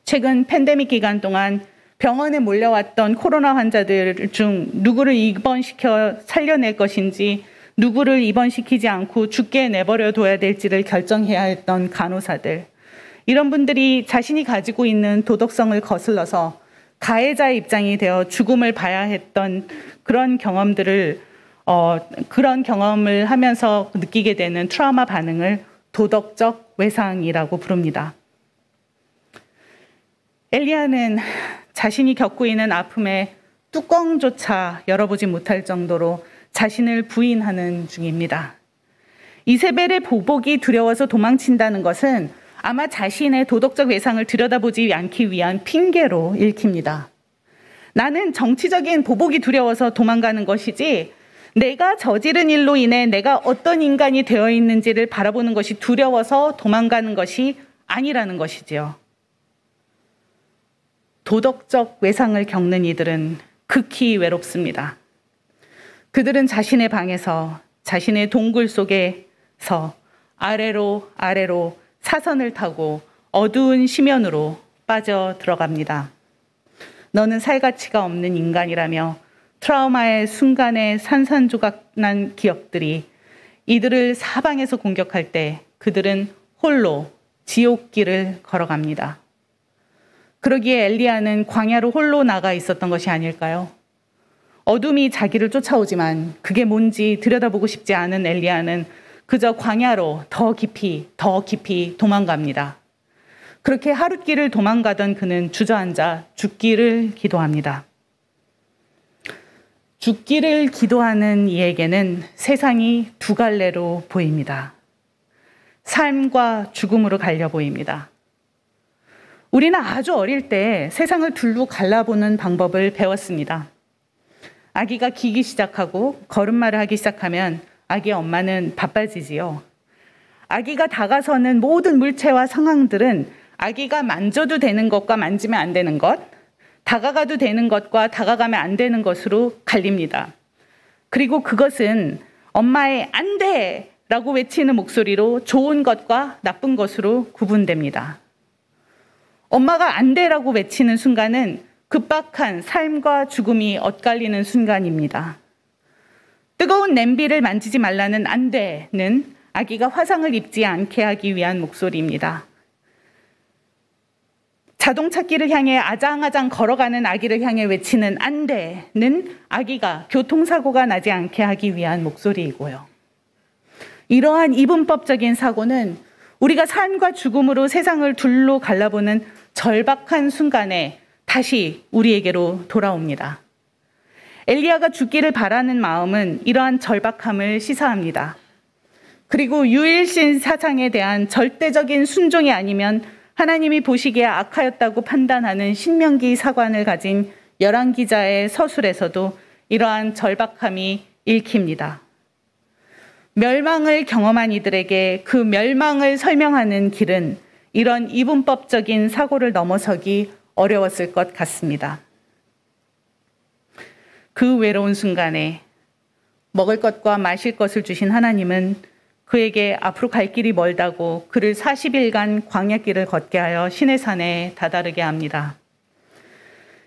최근 팬데믹 기간 동안 병원에 몰려왔던 코로나 환자들 중 누구를 입원시켜 살려낼 것인지 누구를 입원시키지 않고 죽게 내버려 둬야 될지를 결정해야 했던 간호사들, 이런 분들이 자신이 가지고 있는 도덕성을 거슬러서 가해자의 입장이 되어 죽음을 봐야 했던 그런 경험을 하면서 느끼게 되는 트라우마 반응을 도덕적 외상이라고 부릅니다. 엘리야는 자신이 겪고 있는 아픔의 뚜껑조차 열어보지 못할 정도로 자신을 부인하는 중입니다. 이세벨의 보복이 두려워서 도망친다는 것은 아마 자신의 도덕적 외상을 들여다보지 않기 위한 핑계로 읽힙니다. 나는 정치적인 보복이 두려워서 도망가는 것이지 내가 저지른 일로 인해 내가 어떤 인간이 되어 있는지를 바라보는 것이 두려워서 도망가는 것이 아니라는 것이지요. 도덕적 외상을 겪는 이들은 극히 외롭습니다. 그들은 자신의 방에서 자신의 동굴 속에서 아래로 사선을 타고 어두운 심연으로 빠져 들어갑니다. 너는 살 가치가 없는 인간이라며 트라우마의 순간에 산산조각난 기억들이 이들을 사방에서 공격할 때 그들은 홀로 지옥길을 걸어갑니다. 그러기에 엘리야는 광야로 홀로 나가 있었던 것이 아닐까요? 어둠이 자기를 쫓아오지만 그게 뭔지 들여다보고 싶지 않은 엘리야는 그저 광야로 더 깊이 도망갑니다. 그렇게 하룻길을 도망가던 그는 주저앉아 죽기를 기도합니다. 죽기를 기도하는 이에게는 세상이 두 갈래로 보입니다. 삶과 죽음으로 갈려 보입니다. 우리는 아주 어릴 때 세상을 둘로 갈라보는 방법을 배웠습니다. 아기가 기기 시작하고 걸음마를 하기 시작하면 아기의 엄마는 바빠지지요. 아기가 다가서는 모든 물체와 상황들은 아기가 만져도 되는 것과 만지면 안 되는 것, 다가가도 되는 것과 다가가면 안 되는 것으로 갈립니다. 그리고 그것은 엄마의 안 돼! 라고 외치는 목소리로 좋은 것과 나쁜 것으로 구분됩니다. 엄마가 안 돼라고 외치는 순간은 급박한 삶과 죽음이 엇갈리는 순간입니다. 뜨거운 냄비를 만지지 말라는 안 돼는 아기가 화상을 입지 않게 하기 위한 목소리입니다. 자동차길을 향해 아장아장 걸어가는 아기를 향해 외치는 안 돼는 아기가 교통사고가 나지 않게 하기 위한 목소리이고요. 이러한 이분법적인 사고는 우리가 삶과 죽음으로 세상을 둘로 갈라보는 절박한 순간에 다시 우리에게로 돌아옵니다. 엘리야가 죽기를 바라는 마음은 이러한 절박함을 시사합니다. 그리고 유일신 사상에 대한 절대적인 순종이 아니면 하나님이 보시기에 악하였다고 판단하는 신명기 사관을 가진 열왕기자의 서술에서도 이러한 절박함이 읽힙니다. 멸망을 경험한 이들에게 그 멸망을 설명하는 길은 이런 이분법적인 사고를 넘어서기 어려웠을 것 같습니다. 그 외로운 순간에 먹을 것과 마실 것을 주신 하나님은 그에게 앞으로 갈 길이 멀다고 그를 40일간 광야길을 걷게 하여 시내산에 다다르게 합니다.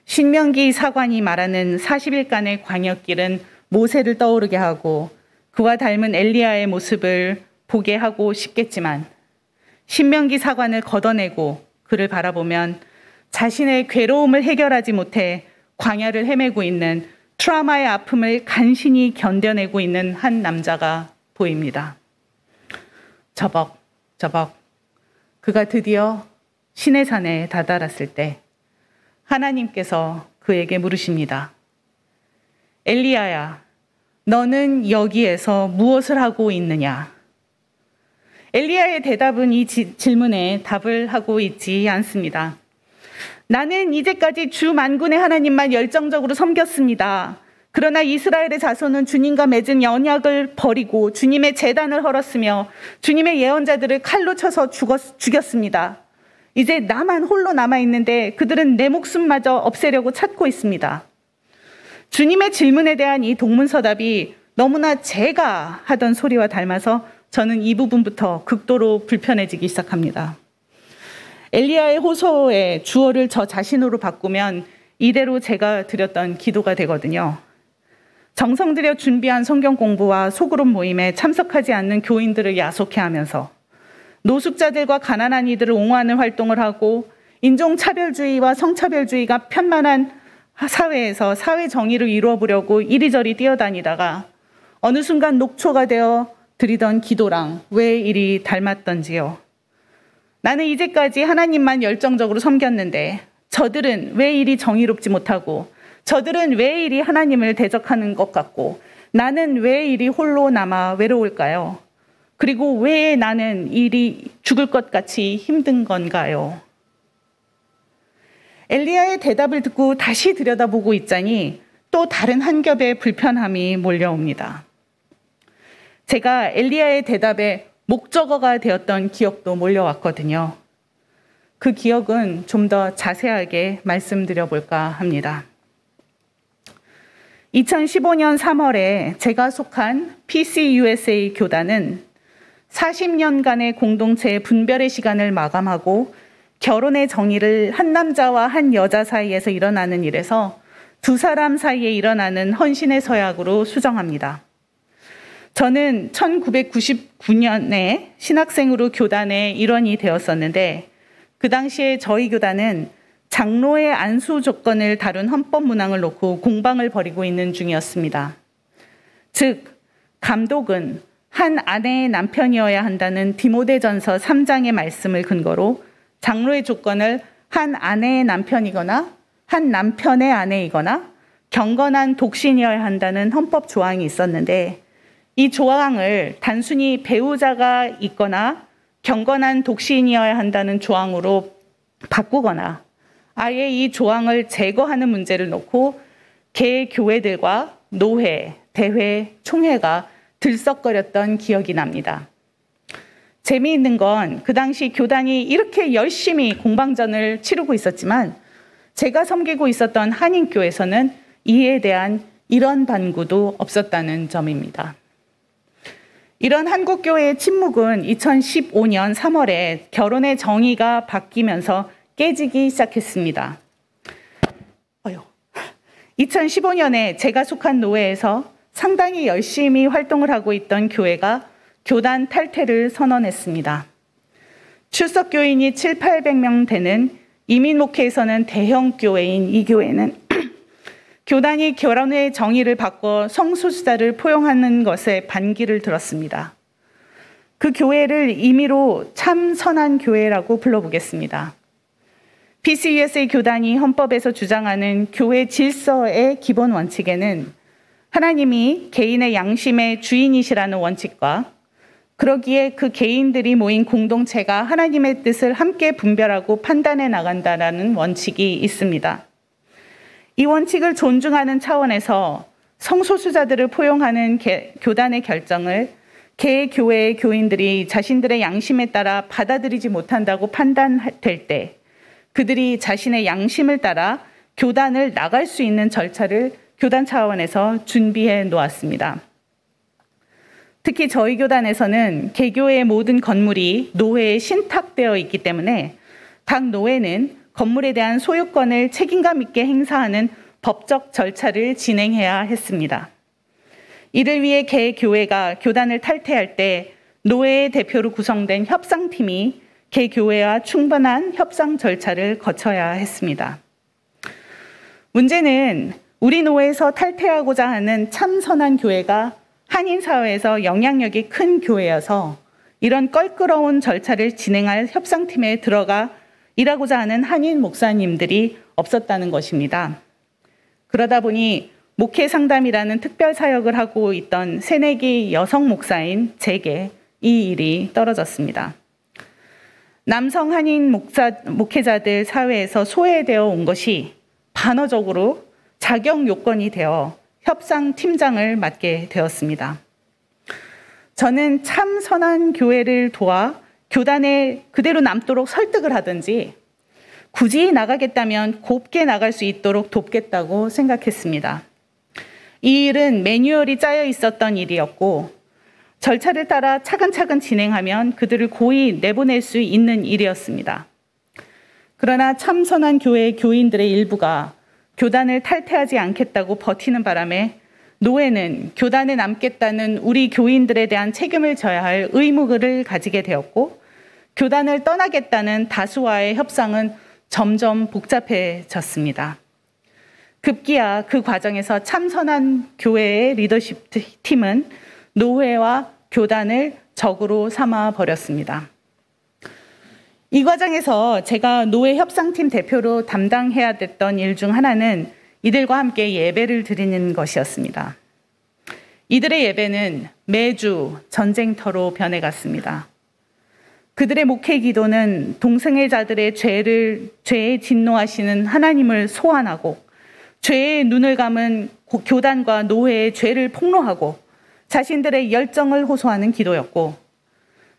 신명기 사관이 말하는 40일간의 광야길은 모세를 떠오르게 하고 그와 닮은 엘리야의 모습을 보게 하고 싶겠지만 신명기 사관을 걷어내고 그를 바라보면 자신의 괴로움을 해결하지 못해 광야를 헤매고 있는 트라우마의 아픔을 간신히 견뎌내고 있는 한 남자가 보입니다. 저벅 그가 드디어 시내산에 다다랐을 때 하나님께서 그에게 물으십니다. 엘리야야, 너는 여기에서 무엇을 하고 있느냐? 엘리야의 대답은 이 질문에 답을 하고 있지 않습니다. 나는 이제까지 주 만군의 하나님만 열정적으로 섬겼습니다. 그러나 이스라엘의 자손은 주님과 맺은 언약을 버리고 주님의 제단을 헐었으며 주님의 예언자들을 칼로 쳐서 죽였습니다. 이제 나만 홀로 남아있는데 그들은 내 목숨마저 없애려고 찾고 있습니다. 주님의 질문에 대한 이 동문서답이 너무나 제가 하던 소리와 닮아서 저는 이 부분부터 극도로 불편해지기 시작합니다. 엘리야의 호소의 주어를 저 자신으로 바꾸면 이대로 제가 드렸던 기도가 되거든요. 정성 들여 준비한 성경 공부와 소그룹 모임에 참석하지 않는 교인들을 야속해 하면서 노숙자들과 가난한 이들을 옹호하는 활동을 하고 인종차별주의와 성차별주의가 편만한 사회에서 사회 정의를 이루어보려고 이리저리 뛰어다니다가 어느 순간 녹초가 되어 드리던 기도랑 왜 이리 닮았던지요. 나는 이제까지 하나님만 열정적으로 섬겼는데 저들은 왜 이리 정의롭지 못하고 저들은 왜 이리 하나님을 대적하는 것 같고 나는 왜 이리 홀로 남아 외로울까요? 그리고 왜 나는 이리 죽을 것 같이 힘든 건가요? 엘리야의 대답을 듣고 다시 들여다보고 있자니 또 다른 한 겹의 불편함이 몰려옵니다. 제가 엘리야의 대답에 목적어가 되었던 기억도 몰려왔거든요. 그 기억은 좀 더 자세하게 말씀드려 볼까 합니다. 2015년 3월에 제가 속한 PCUSA 교단은 40년간의 공동체의 분별의 시간을 마감하고 결혼의 정의를 한 남자와 한 여자 사이에서 일어나는 일에서 두 사람 사이에 일어나는 헌신의 서약으로 수정합니다. 저는 1999년에 신학생으로 교단의 일원이 되었었는데 그 당시에 저희 교단은 장로의 안수 조건을 다룬 헌법 문항을 놓고 공방을 벌이고 있는 중이었습니다. 즉, 감독은 한 아내의 남편이어야 한다는 디모데전서 3장의 말씀을 근거로 장로의 조건을 한 아내의 남편이거나 한 남편의 아내이거나 경건한 독신이어야 한다는 헌법 조항이 있었는데, 이 조항을 단순히 배우자가 있거나 경건한 독신이어야 한다는 조항으로 바꾸거나 아예 이 조항을 제거하는 문제를 놓고 개교회들과 노회, 대회, 총회가 들썩거렸던 기억이 납니다. 재미있는 건 그 당시 교단이 이렇게 열심히 공방전을 치르고 있었지만 제가 섬기고 있었던 한인교에서는 이에 대한 이런 반구도 없었다는 점입니다. 이런 한국교회의 침묵은 2015년 3월에 결혼의 정의가 바뀌면서 깨지기 시작했습니다. 2015년에 제가 속한 노회에서 상당히 열심히 활동을 하고 있던 교회가 교단 탈퇴를 선언했습니다. 출석 교인이 700~800명 되는 이민 목회에서는 대형 교회인 이 교회는 교단이 결혼의 정의를 바꿔 성소수자를 포용하는 것에 반기를 들었습니다. 그 교회를 임의로 참 선한 교회라고 불러보겠습니다. PCUSA 교단이 헌법에서 주장하는 교회 질서의 기본 원칙에는 하나님이 개인의 양심의 주인이시라는 원칙과 그러기에 그 개인들이 모인 공동체가 하나님의 뜻을 함께 분별하고 판단해 나간다는 원칙이 있습니다. 이 원칙을 존중하는 차원에서 성소수자들을 포용하는 교단의 결정을 개교회의 교인들이 자신들의 양심에 따라 받아들이지 못한다고 판단될 때 그들이 자신의 양심을 따라 교단을 나갈 수 있는 절차를 교단 차원에서 준비해 놓았습니다. 특히 저희 교단에서는 개교회의 모든 건물이 노회에 신탁되어 있기 때문에 각 노회는 건물에 대한 소유권을 책임감 있게 행사하는 법적 절차를 진행해야 했습니다. 이를 위해 개교회가 교단을 탈퇴할 때 노회의 대표로 구성된 협상팀이 개교회와 충분한 협상 절차를 거쳐야 했습니다. 문제는 우리 노회에서 탈퇴하고자 하는 참선한 교회가 한인사회에서 영향력이 큰 교회여서 이런 껄끄러운 절차를 진행할 협상팀에 들어가 일하고자 하는 한인 목사님들이 없었다는 것입니다. 그러다 보니 목회 상담이라는 특별 사역을 하고 있던 새내기 여성 목사인 제게 이 일이 떨어졌습니다. 남성 한인 목회자들 사회에서 소외되어 온 것이 반어적으로 자격 요건이 되어 협상팀장을 맡게 되었습니다. 저는 참 선한 교회를 도와 교단에 그대로 남도록 설득을 하든지 굳이 나가겠다면 곱게 나갈 수 있도록 돕겠다고 생각했습니다. 이 일은 매뉴얼이 짜여 있었던 일이었고 절차를 따라 차근차근 진행하면 그들을 고이 내보낼 수 있는 일이었습니다. 그러나 참 선한 교회의 교인들의 일부가 교단을 탈퇴하지 않겠다고 버티는 바람에 노회는 교단에 남겠다는 우리 교인들에 대한 책임을 져야 할 의무를 가지게 되었고 교단을 떠나겠다는 다수와의 협상은 점점 복잡해졌습니다. 급기야 그 과정에서 참선한 교회의 리더십 팀은 노회와 교단을 적으로 삼아 버렸습니다. 이 과정에서 제가 노회 협상팀 대표로 담당해야 됐던 일 중 하나는 이들과 함께 예배를 드리는 것이었습니다. 이들의 예배는 매주 전쟁터로 변해갔습니다. 그들의 목회 기도는 동성애자들의 죄에 진노하시는 하나님을 소환하고 죄의 눈을 감은 교단과 노회의 죄를 폭로하고 자신들의 열정을 호소하는 기도였고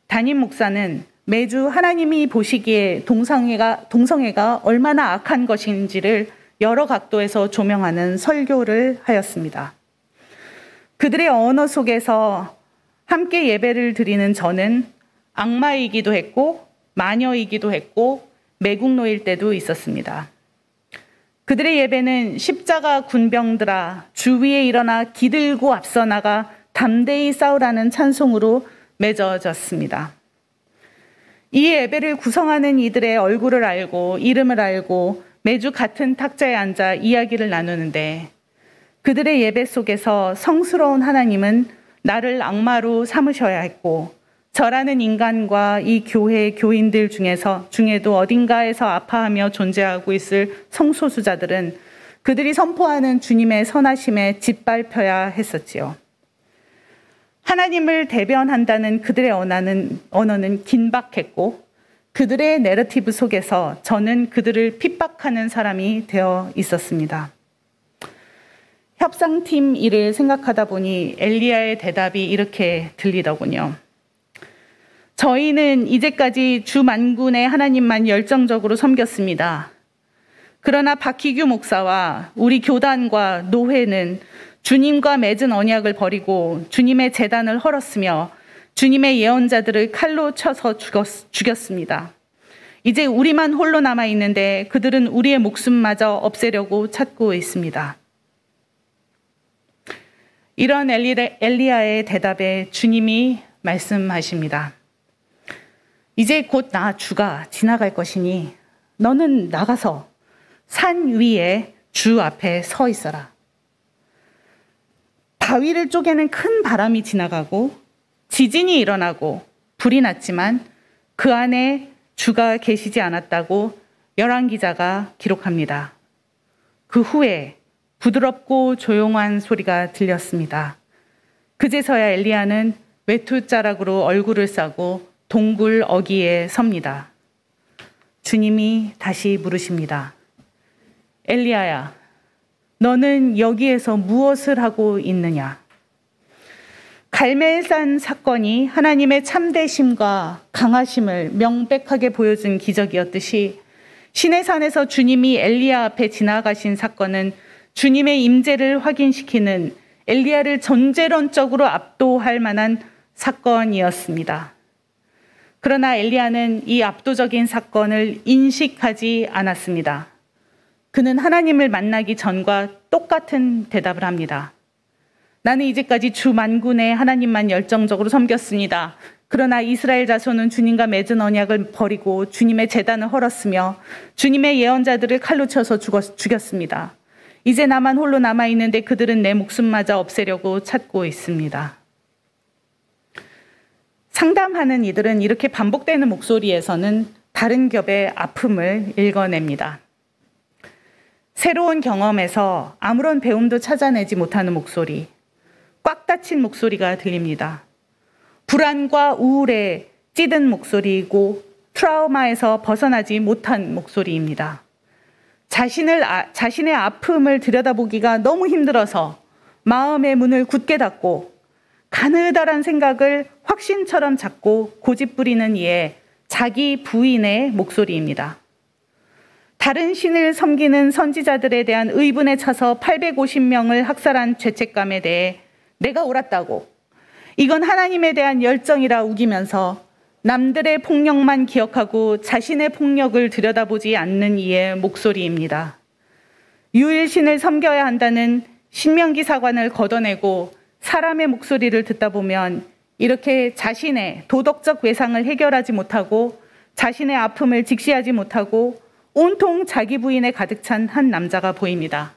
담임 목사는 매주 하나님이 보시기에 동성애가 얼마나 악한 것인지를 여러 각도에서 조명하는 설교를 하였습니다. 그들의 언어 속에서 함께 예배를 드리는 저는 악마이기도 했고 마녀이기도 했고 매국노일 때도 있었습니다. 그들의 예배는 십자가 군병들아 주 위에 일어나 기들고 앞서 나가 담대히 싸우라는 찬송으로 맺어졌습니다. 이 예배를 구성하는 이들의 얼굴을 알고 이름을 알고 매주 같은 탁자에 앉아 이야기를 나누는데 그들의 예배 속에서 성스러운 하나님은 나를 악마로 삼으셔야 했고 저라는 인간과 이 교회 교인들 중에도 어딘가에서 아파하며 존재하고 있을 성소수자들은 그들이 선포하는 주님의 선하심에 짓밟혀야 했었지요. 하나님을 대변한다는 그들의 언어는 긴박했고 그들의 내러티브 속에서 저는 그들을 핍박하는 사람이 되어 있었습니다. 협상팀 일을 생각하다 보니 엘리야의 대답이 이렇게 들리더군요. 저희는 이제까지 주 만군의 하나님만 열정적으로 섬겼습니다. 그러나 박희규 목사와 우리 교단과 노회는 주님과 맺은 언약을 버리고 주님의 제단을 헐었으며 주님의 예언자들을 칼로 쳐서 죽였습니다. 이제 우리만 홀로 남아있는데 그들은 우리의 목숨마저 없애려고 찾고 있습니다. 이런 엘리야의 대답에 주님이 말씀하십니다. 이제 곧 나 주가 지나갈 것이니 너는 나가서 산 위에 주 앞에 서 있어라. 바위를 쪼개는 큰 바람이 지나가고 지진이 일어나고 불이 났지만 그 안에 주가 계시지 않았다고 열왕기자가 기록합니다. 그 후에 부드럽고 조용한 소리가 들렸습니다. 그제서야 엘리야는 외투자락으로 얼굴을 싸고 동굴 어귀에 섭니다. 주님이 다시 물으십니다. 엘리야야, 너는 여기에서 무엇을 하고 있느냐? 갈멜산 사건이 하나님의 참되심과 강하심을 명백하게 보여준 기적이었듯이 시내산에서 주님이 엘리야 앞에 지나가신 사건은 주님의 임재를 확인시키는 엘리야를 전제론적으로 압도할 만한 사건이었습니다. 그러나 엘리야는 이 압도적인 사건을 인식하지 않았습니다. 그는 하나님을 만나기 전과 똑같은 대답을 합니다. 나는 이제까지 주 만군의 하나님만 열정적으로 섬겼습니다. 그러나 이스라엘 자손은 주님과 맺은 언약을 버리고 주님의 제단을 헐었으며 주님의 예언자들을 칼로 쳐서 죽였습니다. 이제 나만 홀로 남아있는데 그들은 내 목숨마저 없애려고 찾고 있습니다. 상담하는 이들은 이렇게 반복되는 목소리에서는 다른 겹의 아픔을 읽어냅니다. 새로운 경험에서 아무런 배움도 찾아내지 못하는 목소리, 꽉 닫힌 목소리가 들립니다. 불안과 우울에 찌든 목소리이고 트라우마에서 벗어나지 못한 목소리입니다. 자신의 아픔을 들여다보기가 너무 힘들어서 마음의 문을 굳게 닫고 가느다란 생각을 확신처럼 잡고 고집부리는 이의 자기 부인의 목소리입니다. 다른 신을 섬기는 선지자들에 대한 의분에 차서 850명을 학살한 죄책감에 대해 내가 옳았다고, 이건 하나님에 대한 열정이라 우기면서 남들의 폭력만 기억하고 자신의 폭력을 들여다보지 않는 이의 목소리입니다. 유일신을 섬겨야 한다는 신명기 사관을 걷어내고 사람의 목소리를 듣다 보면 이렇게 자신의 도덕적 외상을 해결하지 못하고 자신의 아픔을 직시하지 못하고 온통 자기 부인에 가득 찬 한 남자가 보입니다.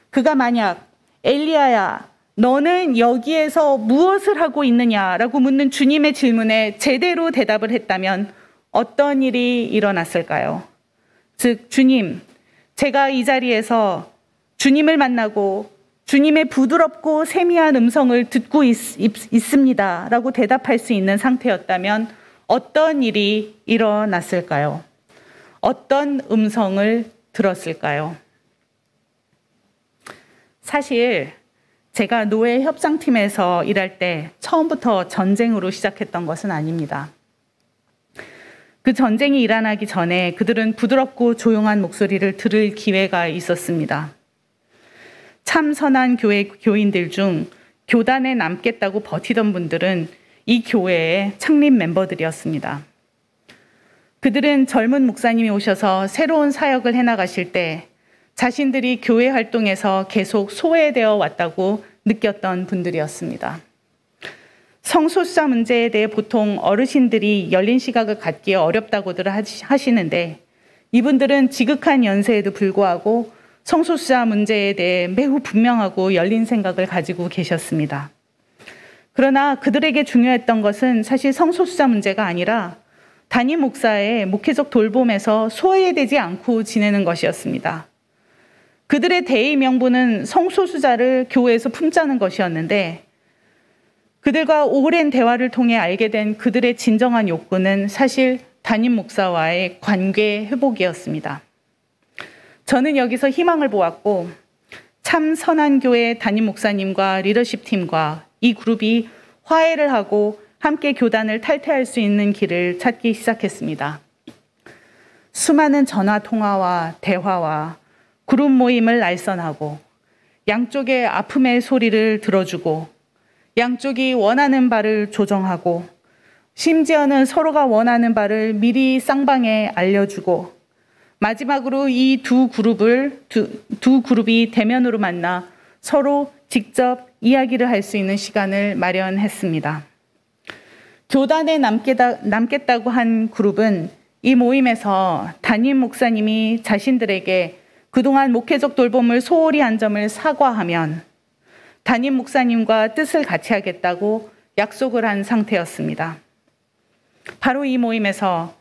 그가 만약 엘리야야, 너는 여기에서 무엇을 하고 있느냐라고 묻는 주님의 질문에 제대로 대답을 했다면 어떤 일이 일어났을까요? 즉, 주님, 제가 이 자리에서 주님을 만나고 주님의 부드럽고 세미한 음성을 듣고 있습니다 라고 대답할 수 있는 상태였다면 어떤 일이 일어났을까요? 어떤 음성을 들었을까요? 사실 제가 노예 협상팀에서 일할 때 처음부터 전쟁으로 시작했던 것은 아닙니다. 그 전쟁이 일어나기 전에 그들은 부드럽고 조용한 목소리를 들을 기회가 있었습니다. 참 선한 교회 교인들 중 교단에 남겠다고 버티던 분들은 이 교회의 창립 멤버들이었습니다. 그들은 젊은 목사님이 오셔서 새로운 사역을 해나가실 때 자신들이 교회 활동에서 계속 소외되어 왔다고 느꼈던 분들이었습니다. 성소수자 문제에 대해 보통 어르신들이 열린 시각을 갖기에 어렵다고들 하시는데 이분들은 지극한 연세에도 불구하고 성소수자 문제에 대해 매우 분명하고 열린 생각을 가지고 계셨습니다. 그러나 그들에게 중요했던 것은 사실 성소수자 문제가 아니라 담임 목사의 목회적 돌봄에서 소외되지 않고 지내는 것이었습니다. 그들의 대의 명분은 성소수자를 교회에서 품자는 것이었는데 그들과 오랜 대화를 통해 알게 된 그들의 진정한 욕구는 사실 담임 목사와의 관계 회복이었습니다. 저는 여기서 희망을 보았고 참 선한 교회 담임 목사님과 리더십 팀과 이 그룹이 화해를 하고 함께 교단을 탈퇴할 수 있는 길을 찾기 시작했습니다. 수많은 전화 통화와 대화와 그룹 모임을 알선하고 양쪽의 아픔의 소리를 들어주고 양쪽이 원하는 바를 조정하고 심지어는 서로가 원하는 바를 미리 쌍방에 알려주고 마지막으로 이 두 그룹이 대면으로 만나 서로 직접 이야기를 할 수 있는 시간을 마련했습니다. 교단에 남겠다고 한 그룹은 이 모임에서 담임 목사님이 자신들에게 그동안 목회적 돌봄을 소홀히 한 점을 사과하면 담임 목사님과 뜻을 같이 하겠다고 약속을 한 상태였습니다. 바로 이 모임에서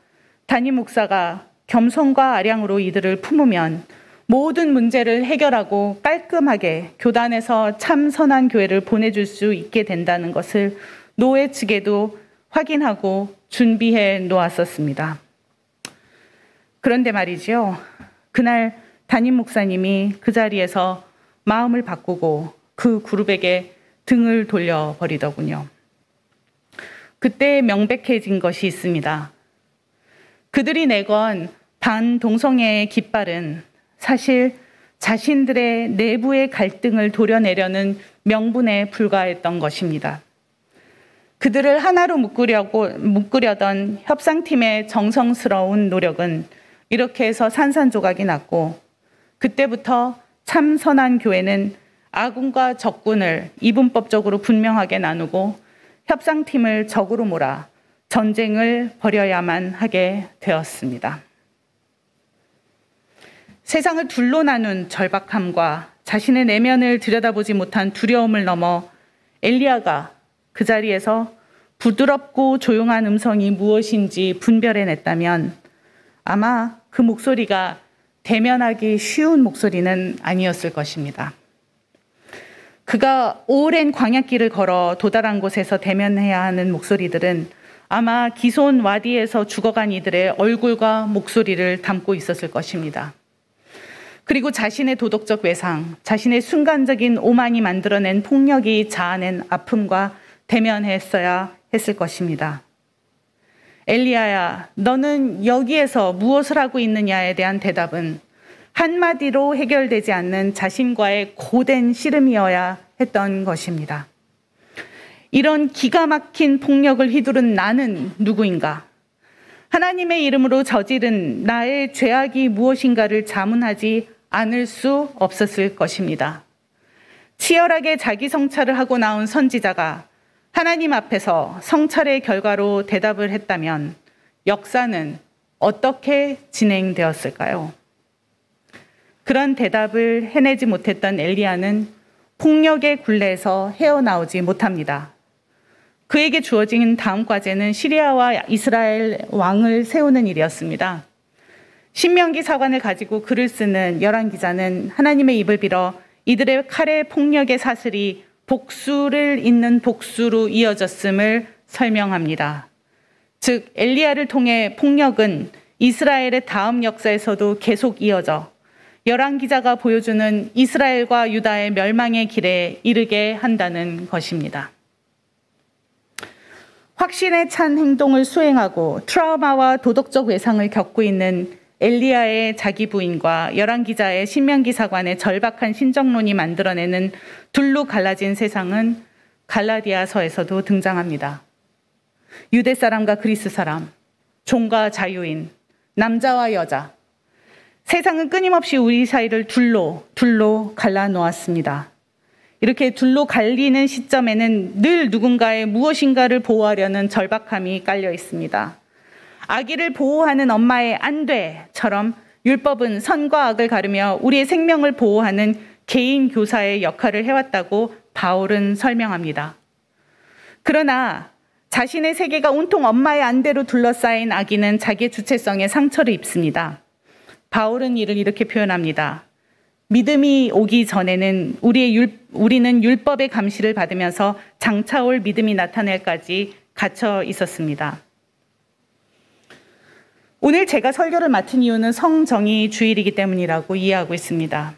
담임 목사가 겸손과 아량으로 이들을 품으면 모든 문제를 해결하고 깔끔하게 교단에서 참 선한 교회를 보내줄 수 있게 된다는 것을 노회 측에도 확인하고 준비해 놓았었습니다. 그런데 말이죠. 그날 담임 목사님이 그 자리에서 마음을 바꾸고 그 그룹에게 등을 돌려버리더군요. 그때 명백해진 것이 있습니다. 그들이 내건 반동성애의 깃발은 사실 자신들의 내부의 갈등을 도려내려는 명분에 불과했던 것입니다. 그들을 하나로 묶으려던 협상팀의 정성스러운 노력은 이렇게 해서 산산조각이 났고 그때부터 참 선한 교회는 아군과 적군을 이분법적으로 분명하게 나누고 협상팀을 적으로 몰아 전쟁을 벌여야만 하게 되었습니다. 세상을 둘로 나눈 절박함과 자신의 내면을 들여다보지 못한 두려움을 넘어 엘리야가 그 자리에서 부드럽고 조용한 음성이 무엇인지 분별해냈다면 아마 그 목소리가 대면하기 쉬운 목소리는 아니었을 것입니다. 그가 오랜 광야길을 걸어 도달한 곳에서 대면해야 하는 목소리들은 아마 기손 와디에서 죽어간 이들의 얼굴과 목소리를 담고 있었을 것입니다. 그리고 자신의 도덕적 외상, 자신의 순간적인 오만이 만들어낸 폭력이 자아낸 아픔과 대면했어야 했을 것입니다. 엘리야야, 너는 여기에서 무엇을 하고 있느냐에 대한 대답은 한마디로 해결되지 않는 자신과의 고된 씨름이어야 했던 것입니다. 이런 기가 막힌 폭력을 휘두른 나는 누구인가? 하나님의 이름으로 저지른 나의 죄악이 무엇인가를 자문하지 않을 수 없었을 것입니다. 치열하게 자기 성찰을 하고 나온 선지자가 하나님 앞에서 성찰의 결과로 대답을 했다면 역사는 어떻게 진행되었을까요? 그런 대답을 해내지 못했던 엘리야는 폭력의 굴레에서 헤어나오지 못합니다. 그에게 주어진 다음 과제는 시리아와 이스라엘 왕을 세우는 일이었습니다. 신명기 사관을 가지고 글을 쓰는 열왕기자는 하나님의 입을 빌어 이들의 칼의 폭력의 사슬이 복수를 잇는 복수로 이어졌음을 설명합니다. 즉 엘리야를 통해 폭력은 이스라엘의 다음 역사에서도 계속 이어져 열왕기자가 보여주는 이스라엘과 유다의 멸망의 길에 이르게 한다는 것입니다. 확신에 찬 행동을 수행하고 트라우마와 도덕적 외상을 겪고 있는 엘리야의 자기 부인과 열왕기자의 신명기 사관의 절박한 신정론이 만들어내는 둘로 갈라진 세상은 갈라디아서에서도 등장합니다. 유대 사람과 그리스 사람, 종과 자유인, 남자와 여자, 세상은 끊임없이 우리 사이를 둘로 갈라놓았습니다. 이렇게 둘로 갈리는 시점에는 늘 누군가의 무엇인가를 보호하려는 절박함이 깔려 있습니다. 아기를 보호하는 엄마의 안 돼처럼 율법은 선과 악을 가르며 우리의 생명을 보호하는 개인 교사의 역할을 해왔다고 바울은 설명합니다. 그러나 자신의 세계가 온통 엄마의 안대로 둘러싸인 아기는 자기의 주체성에 상처를 입습니다. 바울은 이를 이렇게 표현합니다. 믿음이 오기 전에는 우리는 율법의 감시를 받으면서 장차올 믿음이 나타날까지 갇혀 있었습니다. 오늘 제가 설교를 맡은 이유는 성정의 주일이기 때문이라고 이해하고 있습니다.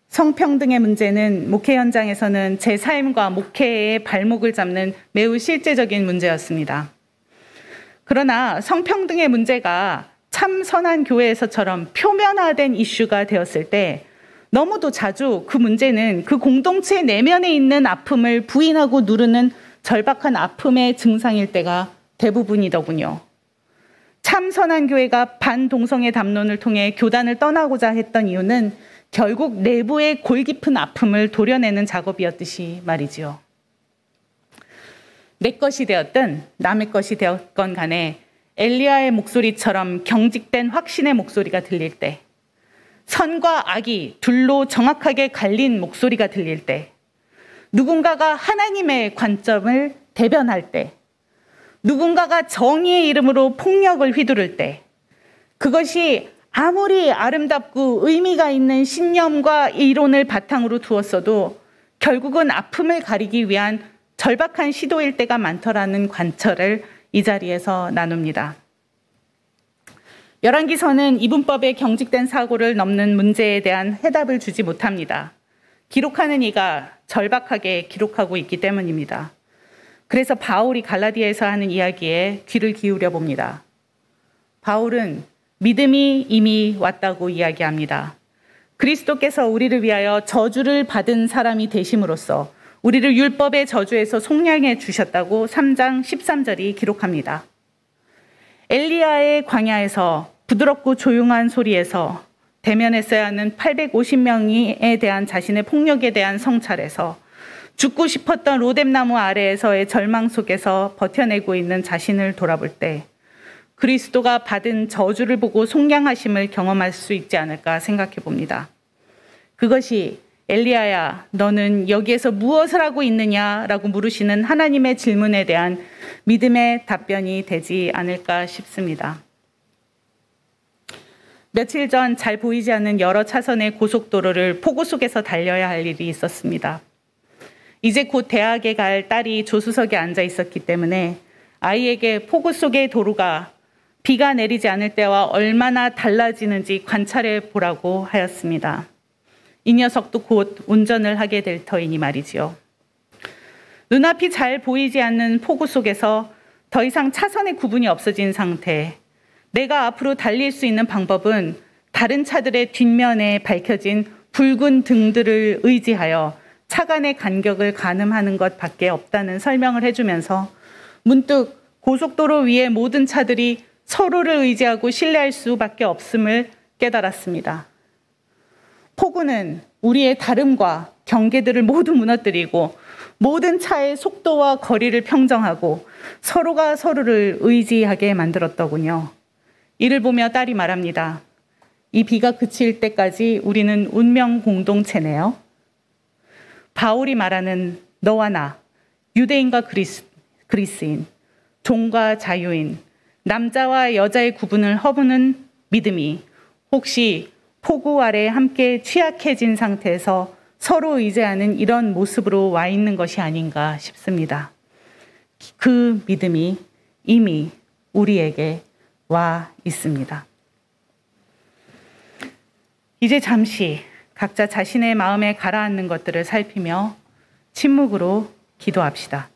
성평등의 문제는 목회 현장에서는 제 삶과 목회의 발목을 잡는 매우 실제적인 문제였습니다. 그러나 성평등의 문제가 참 선한 교회에서처럼 표면화된 이슈가 되었을 때 너무도 자주 그 문제는 그 공동체 내면에 있는 아픔을 부인하고 누르는 절박한 아픔의 증상일 때가 대부분이더군요. 참 선한 교회가 반동성애 담론을 통해 교단을 떠나고자 했던 이유는 결국 내부의 골깊은 아픔을 도려내는 작업이었듯이 말이지요. 내 것이 되었든 남의 것이 되었건 간에 엘리야의 목소리처럼 경직된 확신의 목소리가 들릴 때, 선과 악이 둘로 정확하게 갈린 목소리가 들릴 때, 누군가가 하나님의 관점을 대변할 때, 누군가가 정의의 이름으로 폭력을 휘두를 때, 그것이 아무리 아름답고 의미가 있는 신념과 이론을 바탕으로 두었어도 결국은 아픔을 가리기 위한 절박한 시도일 때가 많더라는 관철을 이 자리에서 나눕니다. 열왕기서는 이분법의 경직된 사고를 넘는 문제에 대한 해답을 주지 못합니다. 기록하는 이가 절박하게 기록하고 있기 때문입니다. 그래서 바울이 갈라디아에서 하는 이야기에 귀를 기울여 봅니다. 바울은 믿음이 이미 왔다고 이야기합니다. 그리스도께서 우리를 위하여 저주를 받은 사람이 되심으로써 우리를 율법의 저주에서 속량해 주셨다고 3장 13절이 기록합니다. 엘리야의 광야에서 부드럽고 조용한 소리에서 대면했어야 하는 850명에 대한 자신의 폭력에 대한 성찰에서 죽고 싶었던 로뎀나무 아래에서의 절망 속에서 버텨내고 있는 자신을 돌아볼 때 그리스도가 받은 저주를 보고 속량하심을 경험할 수 있지 않을까 생각해 봅니다. 그것이 엘리야야, 너는 여기에서 무엇을 하고 있느냐라고 물으시는 하나님의 질문에 대한 믿음의 답변이 되지 않을까 싶습니다. 며칠 전 잘 보이지 않는 여러 차선의 고속도로를 폭우 속에서 달려야 할 일이 있었습니다. 이제 곧 대학에 갈 딸이 조수석에 앉아 있었기 때문에 아이에게 폭우 속의 도로가 비가 내리지 않을 때와 얼마나 달라지는지 관찰해 보라고 하였습니다. 이 녀석도 곧 운전을 하게 될 터이니 말이지요. 눈앞이 잘 보이지 않는 폭우 속에서 더 이상 차선의 구분이 없어진 상태, 내가 앞으로 달릴 수 있는 방법은 다른 차들의 뒷면에 밝혀진 붉은 등들을 의지하여 차 간의 간격을 가늠하는 것밖에 없다는 설명을 해주면서 문득 고속도로 위의 모든 차들이 서로를 의지하고 신뢰할 수밖에 없음을 깨달았습니다. 폭우는 우리의 다름과 경계들을 모두 무너뜨리고 모든 차의 속도와 거리를 평정하고 서로가 서로를 의지하게 만들었더군요. 이를 보며 딸이 말합니다. 이 비가 그칠 때까지 우리는 운명 공동체네요. 바울이 말하는 너와 나, 유대인과 그리스인, 종과 자유인, 남자와 여자의 구분을 허무는 믿음이 혹시 폭우 아래 함께 취약해진 상태에서 서로 의지하는 이런 모습으로 와 있는 것이 아닌가 싶습니다. 그 믿음이 이미 우리에게 와 있습니다. 이제 잠시 각자 자신의 마음에 가라앉는 것들을 살피며 침묵으로 기도합시다.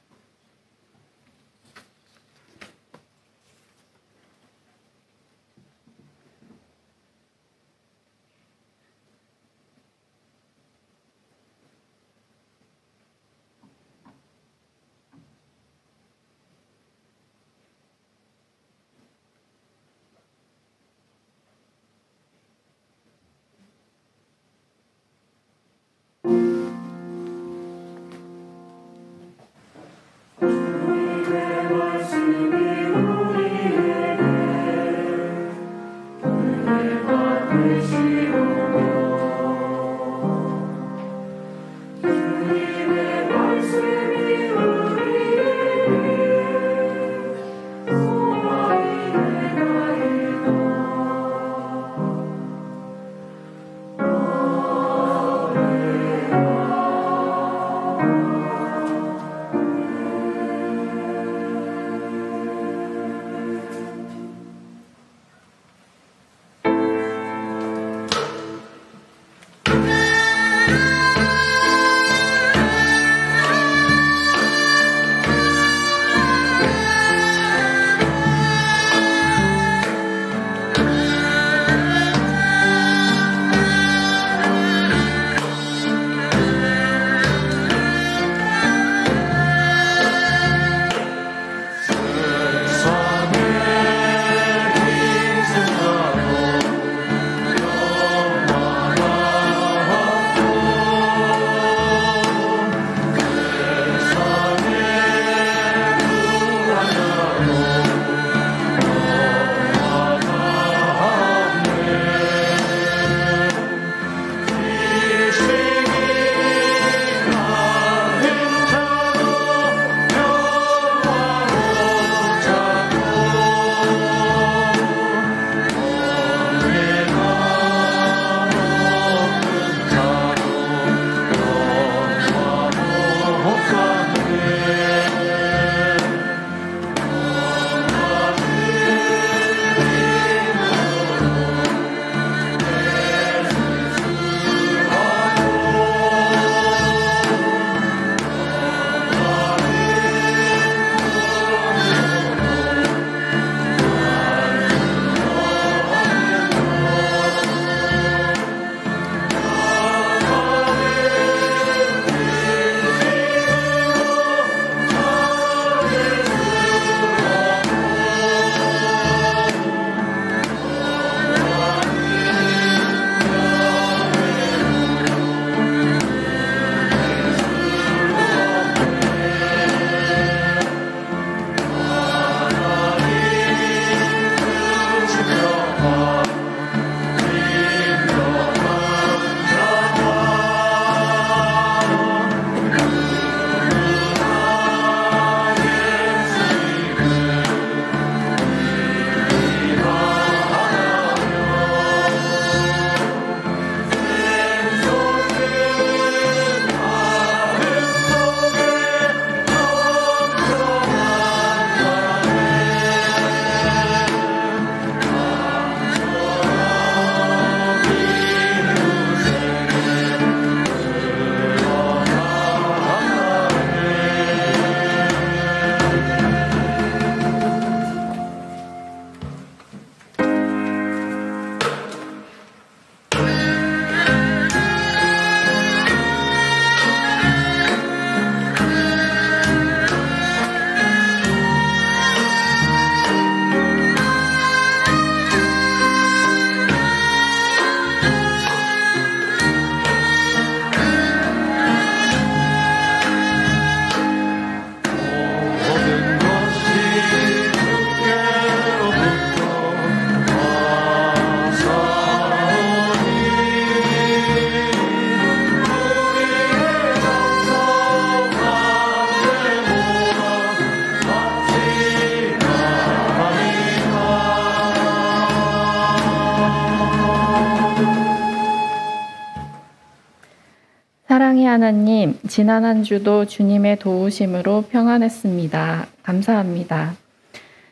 하나님, 지난 한 주도 주님의 도우심으로 평안했습니다. 감사합니다.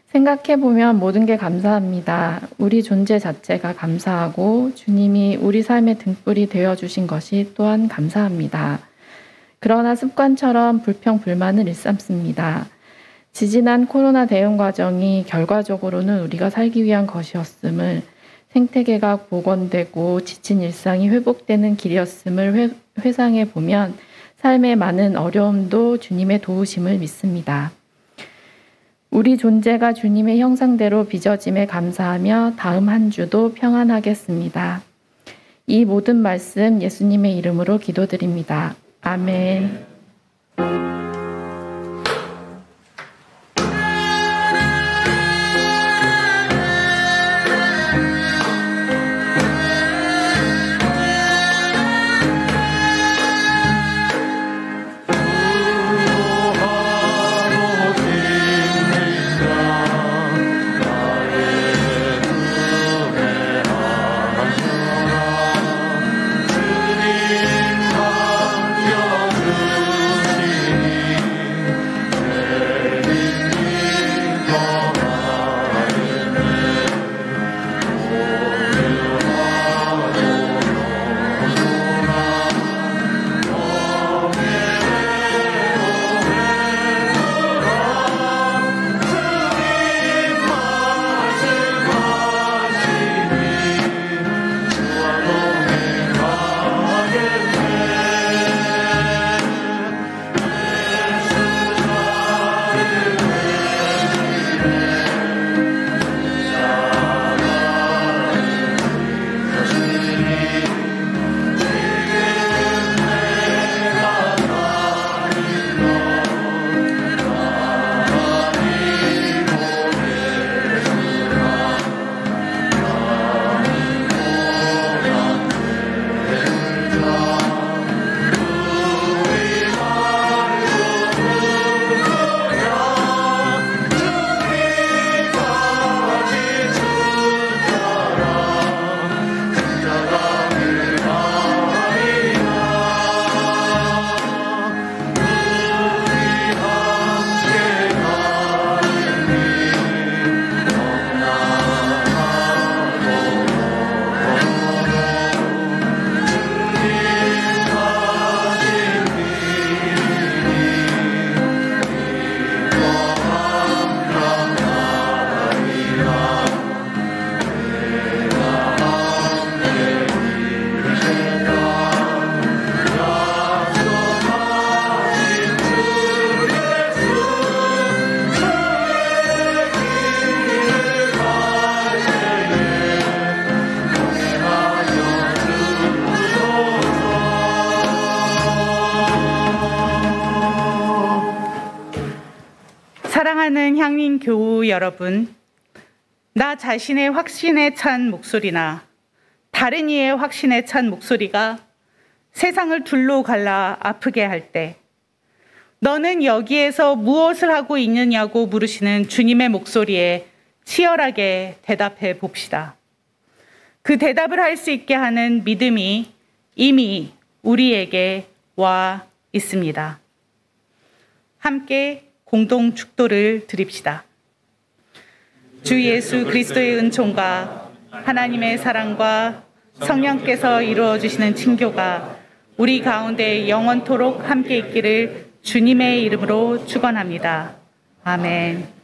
생각해보면 모든 게 감사합니다. 우리 존재 자체가 감사하고 주님이 우리 삶의 등불이 되어주신 것이 또한 감사합니다. 그러나 습관처럼 불평, 불만을 일삼습니다. 지지난 코로나 대응 과정이 결과적으로는 우리가 살기 위한 것이었음을, 생태계가 복원되고 지친 일상이 회복되는 길이었음을 회상해 보면 삶의 많은 어려움도 주님의 도우심을 믿습니다. 우리 존재가 주님의 형상대로 빚어짐에 감사하며 다음 한 주도 평안하겠습니다. 이 모든 말씀 예수님의 이름으로 기도드립니다. 아멘. 사랑하는 향민교우 여러분, 나 자신의 확신에 찬 목소리나 다른 이의 확신에 찬 목소리가 세상을 둘로 갈라 아프게 할 때, 너는 여기에서 무엇을 하고 있느냐고 물으시는 주님의 목소리에 치열하게 대답해 봅시다. 그 대답을 할 수 있게 하는 믿음이 이미 우리에게 와 있습니다. 함께 공동 축도를 드립시다. 주 예수 그리스도의 은총과 하나님의 사랑과 성령께서 이루어 주시는 친교가 우리 가운데 영원토록 함께 있기를 주님의 이름으로 축원합니다. 아멘.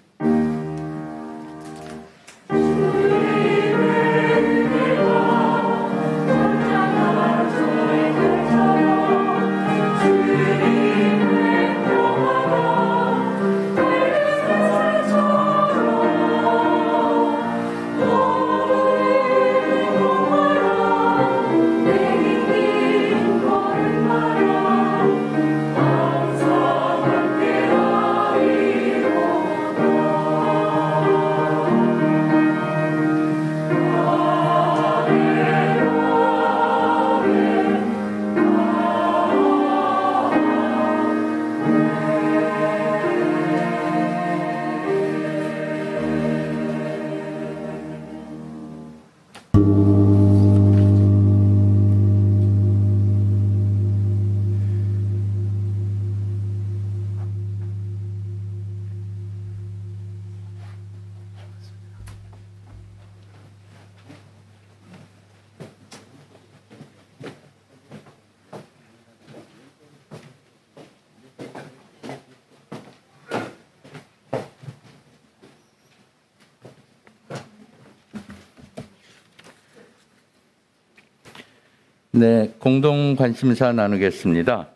네, 공동 관심사 나누겠습니다.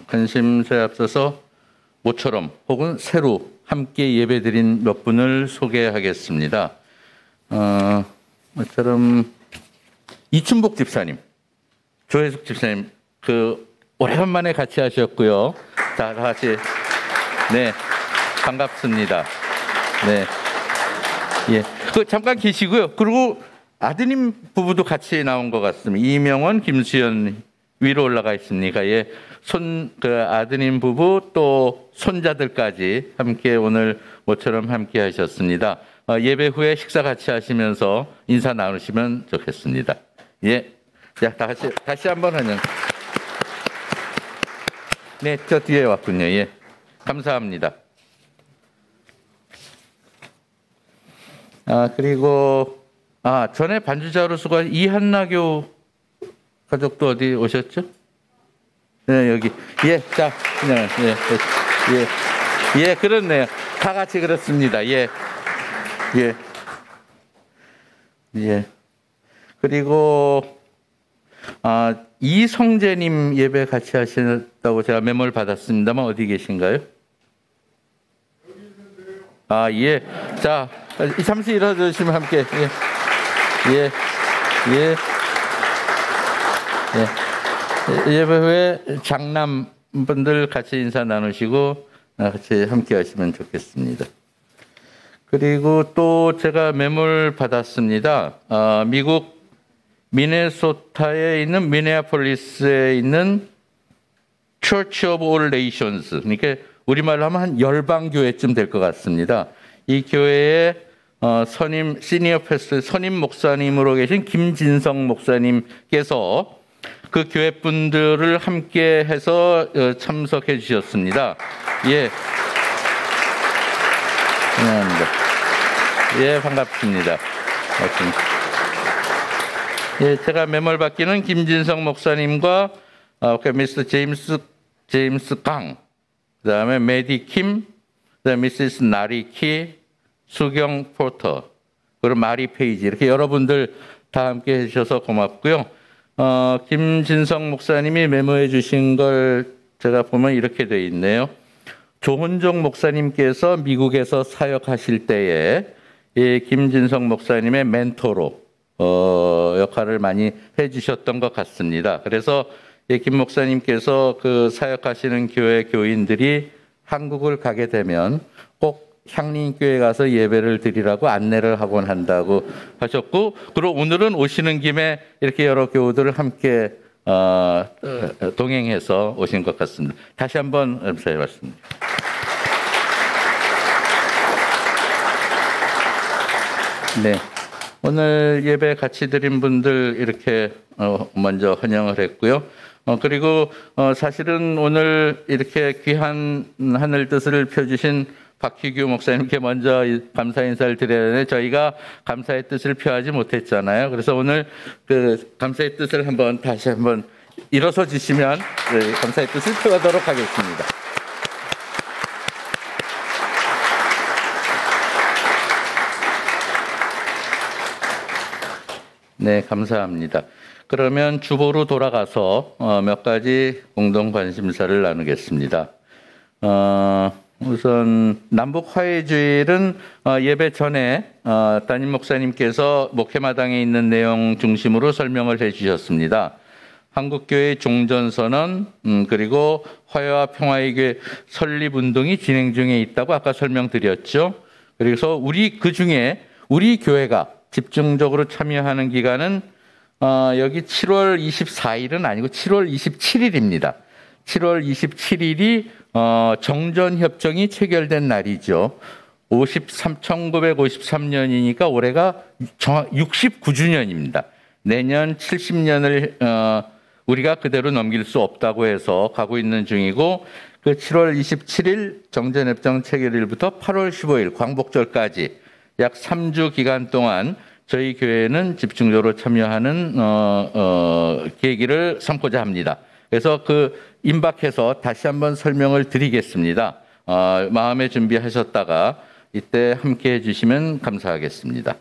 관심사에 앞서서 모처럼 혹은 새로 함께 예배드린 몇 분을 소개하겠습니다. 모처럼 이춘복 집사님, 조혜숙 집사님, 오래간만에 같이 하셨고요. 다 같이, 네, 반갑습니다. 네, 예, 잠깐 계시고요. 그리고 아드님 부부도 같이 나온 것 같습니다. 이명원, 김수연 위로 올라가 있습니까? 예, 아드님 부부 또 손자들까지 함께 오늘 모처럼 함께 하셨습니다. 예배 후에 식사 같이 하시면서 인사 나누시면 좋겠습니다. 예, 자, 다시 한번 환영. 네, 저 뒤에 왔군요. 예, 감사합니다. 그리고 전에 반주자로 수고한 이한나교 가족도 어디 오셨죠? 네, 여기. 예, 자, 네, 예, 그렇네요. 다 같이 그렇습니다. 예, 예, 예. 그리고 이성재님 예배 같이 하셨다고 제가 메모를 받았습니다만 어디 계신가요? 예. 자, 잠시 일어나주시면 함께. 예. 예배 후에 장남분들 같이 인사 나누시고 같이 함께 하시면 좋겠습니다. 그리고 또 제가 메모를 받았습니다. 미국 미네소타에 있는 미네아폴리스에 있는 Church of All Nations, 그러니까 우리말로 하면 한 열방교회쯤 될 것 같습니다. 이 교회의 시니어 패스터, 선임 목사님으로 계신 김진성 목사님께서 그 교회 분들을 함께 해서 참석해 주셨습니다. 예. 감사합니다. 예, 반갑습니다. 예, 제가 메모를 받기는 김진성 목사님과 미스터 제임스 강, 그다음에 메디 킴, 그다음에 미시스 나리키, 수경 포터, 그리고 마리 페이지, 이렇게 여러분들 다 함께 해주셔서 고맙고요. 김진성 목사님이 메모해 주신 걸 제가 보면 이렇게 돼 있네요. 조훈종 목사님께서 미국에서 사역하실 때에 이 김진성 목사님의 멘토로 역할을 많이 해주셨던 것 같습니다. 그래서 김 목사님께서 사역하시는 교회 교인들이 한국을 가게 되면 꼭 향림교회 가서 예배를 드리라고 안내를 하곤 한다고 하셨고, 그리고 오늘은 오시는 김에 이렇게 여러 교우들을 함께 동행해서 오신 것 같습니다. 다시 한번 감사의 말씀입니다. 네, 오늘 예배 같이 드린 분들 이렇게 먼저 환영을 했고요. 그리고 사실은 오늘 이렇게 귀한 하늘 뜻을 펴주신 박희규 목사님께 먼저 감사 인사를 드려야 되는데 저희가 감사의 뜻을 표하지 못했잖아요. 그래서 오늘 감사의 뜻을 다시 한번 일어서 주시면 감사의 뜻을 표하도록 하겠습니다. 네, 감사합니다. 그러면 주보로 돌아가서 몇 가지 공동 관심사를 나누겠습니다. 우선 남북 화해주일은 예배 전에 담임 목사님께서 목회마당에 있는 내용 중심으로 설명을 해주셨습니다. 한국교회 종전선언, 그리고 화해와 평화의 교회 설립운동이 진행 중에 있다고 아까 설명드렸죠. 그래서 그중에 우리 교회가 집중적으로 참여하는 기간은 여기 7월 24일은 아니고 7월 27일입니다. 7월 27일이 정전협정이 체결된 날이죠. 1953년이니까 올해가 69주년입니다. 내년 70년을 우리가 그대로 넘길 수 없다고 해서 가고 있는 중이고, 그 7월 27일 정전협정 체결일부터 8월 15일 광복절까지 약 3주 기간 동안 저희 교회는 집중적으로 참여하는 계기를 삼고자 합니다. 그래서 임박해서 다시 한번 설명을 드리겠습니다. 마음에 준비하셨다가 이때 함께 해주시면 감사하겠습니다.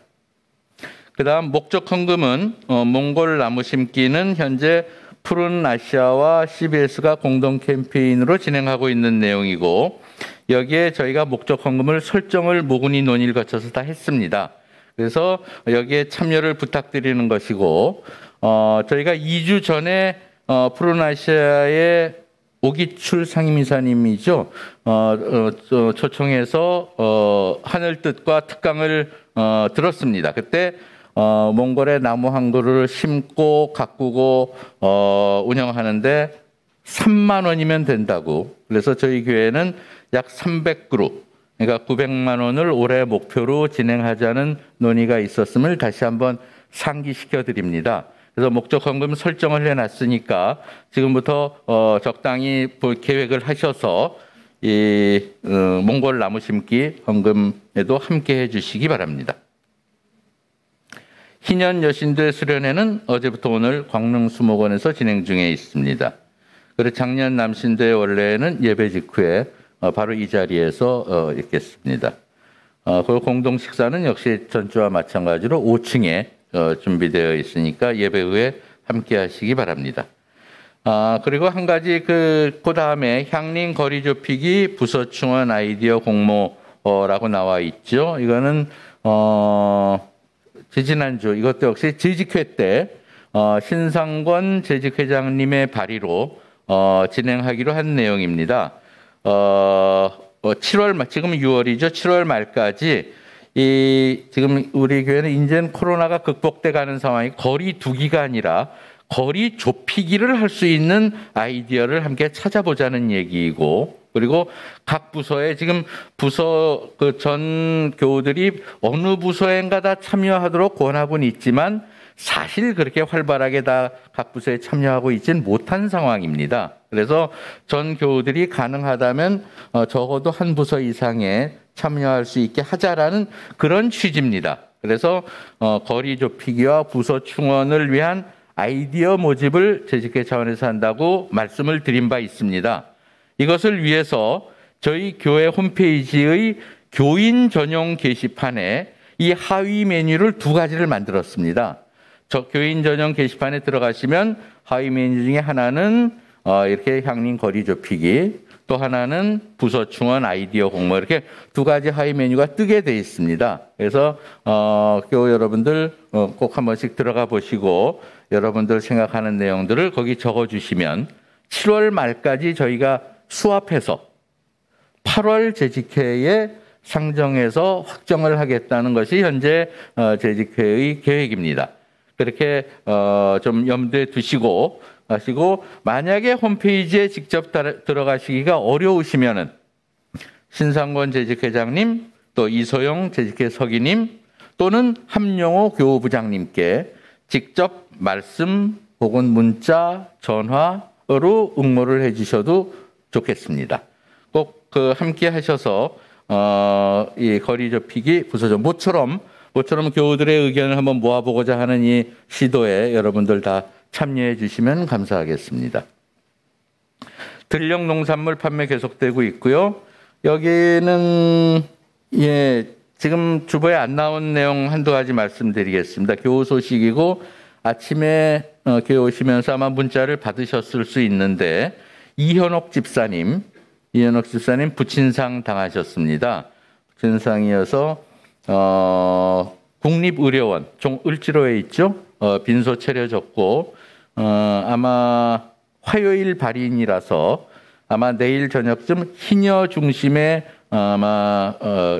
그다음 목적 헌금은 몽골 나무 심기는 현재 푸른 아시아와 CBS가 공동 캠페인으로 진행하고 있는 내용이고 여기에 저희가 목적 헌금을 설정을 모근히 논의를 거쳐서 다 했습니다. 그래서 여기에 참여를 부탁드리는 것이고 저희가 2주 전에 푸른 아시아의 오기출 상임이사님이죠. 초청해서 하늘 뜻과 특강을 들었습니다. 그때 몽골의 나무 한 그루를 심고 가꾸고 운영하는데 3만 원이면 된다고. 그래서 저희 교회는 약 300그루, 그러니까 900만 원을 올해 목표로 진행하자는 논의가 있었음을 다시 한번 상기시켜 드립니다. 그래서 목적 헌금 설정을 해놨으니까 지금부터 적당히 계획을 하셔서 이 몽골 나무 심기 헌금에도 함께 해주시기 바랍니다. 희년 여신들 수련회는 어제부터 오늘 광릉수목원에서 진행 중에 있습니다. 그리고 작년 남신대 원래는 예배 직후에 바로 이 자리에서 있겠습니다. 그 공동 식사는 역시 전주와 마찬가지로 5층에 준비되어 있으니까 예배 후에 함께 하시기 바랍니다. 그리고 한 가지 그 다음에 향림 거리 좁히기 부서충원 아이디어 공모라고 나와 있죠. 이거는 지지난주 이것도 역시 재직회 때 신상권 재직회장님의 발의로 진행하기로 한 내용입니다. 7월 말, 지금 6월이죠. 7월 말까지 지금 우리 교회는 이제는 코로나가 극복돼 가는 상황이 거리 두기가 아니라 거리 좁히기를 할 수 있는 아이디어를 함께 찾아보자는 얘기이고, 그리고 각 부서에 지금 부서 그 전 교우들이 어느 부서엔가 다 참여하도록 권합은 있지만 사실 그렇게 활발하게 다 각 부서에 참여하고 있지는 못한 상황입니다. 그래서 전 교우들이 가능하다면 적어도 한 부서 이상에 참여할 수 있게 하자라는 그런 취지입니다. 그래서 거리 좁히기와 부서 충원을 위한 아이디어 모집을 재직회 차원에서 한다고 말씀을 드린 바 있습니다. 이것을 위해서 저희 교회 홈페이지의 교인 전용 게시판에 이 하위 메뉴를 2가지를 만들었습니다. 저 교인 전용 게시판에 들어가시면 하위 메뉴 중에 하나는 이렇게 향림 거리 좁히기, 또 하나는 부서 충원 아이디어 공모, 이렇게 2가지 하위 메뉴가 뜨게 돼 있습니다. 그래서 교우 여러분들 꼭 한 번씩 들어가 보시고 여러분들 생각하는 내용들을 거기 적어 주시면 7월 말까지 저희가 수합해서 8월 재직회에 상정해서 확정을 하겠다는 것이 현재 재직회의 계획입니다. 그렇게 좀 염두에 두시고 만약에 홈페이지에 직접 들어가시기가 어려우시면은 신상권 재직회장님, 또 이소영 재직회 서기님, 또는 함영호 교우부장님께 직접 말씀 혹은 문자, 전화로 응모를 해주셔도 좋겠습니다. 꼭 함께 하셔서 이 거리 좁히기 부서정 모처럼 교우들의 의견을 한번 모아보고자 하는 이 시도에 여러분들 다 참여해 주시면 감사하겠습니다. 들녘 농산물 판매 계속되고 있고요. 여기는 지금 주보에 안 나온 내용 한두 가지 말씀드리겠습니다. 교우 소식이고 아침에 교회 오시면서 아마 문자를 받으셨을 수 있는데 이현옥 집사님 부친상 당하셨습니다. 부친상이어서 국립의료원 을지로에 있죠. 빈소 차려졌고 아마 화요일 발인이라서 아마 내일 저녁쯤 희녀 중심의 아마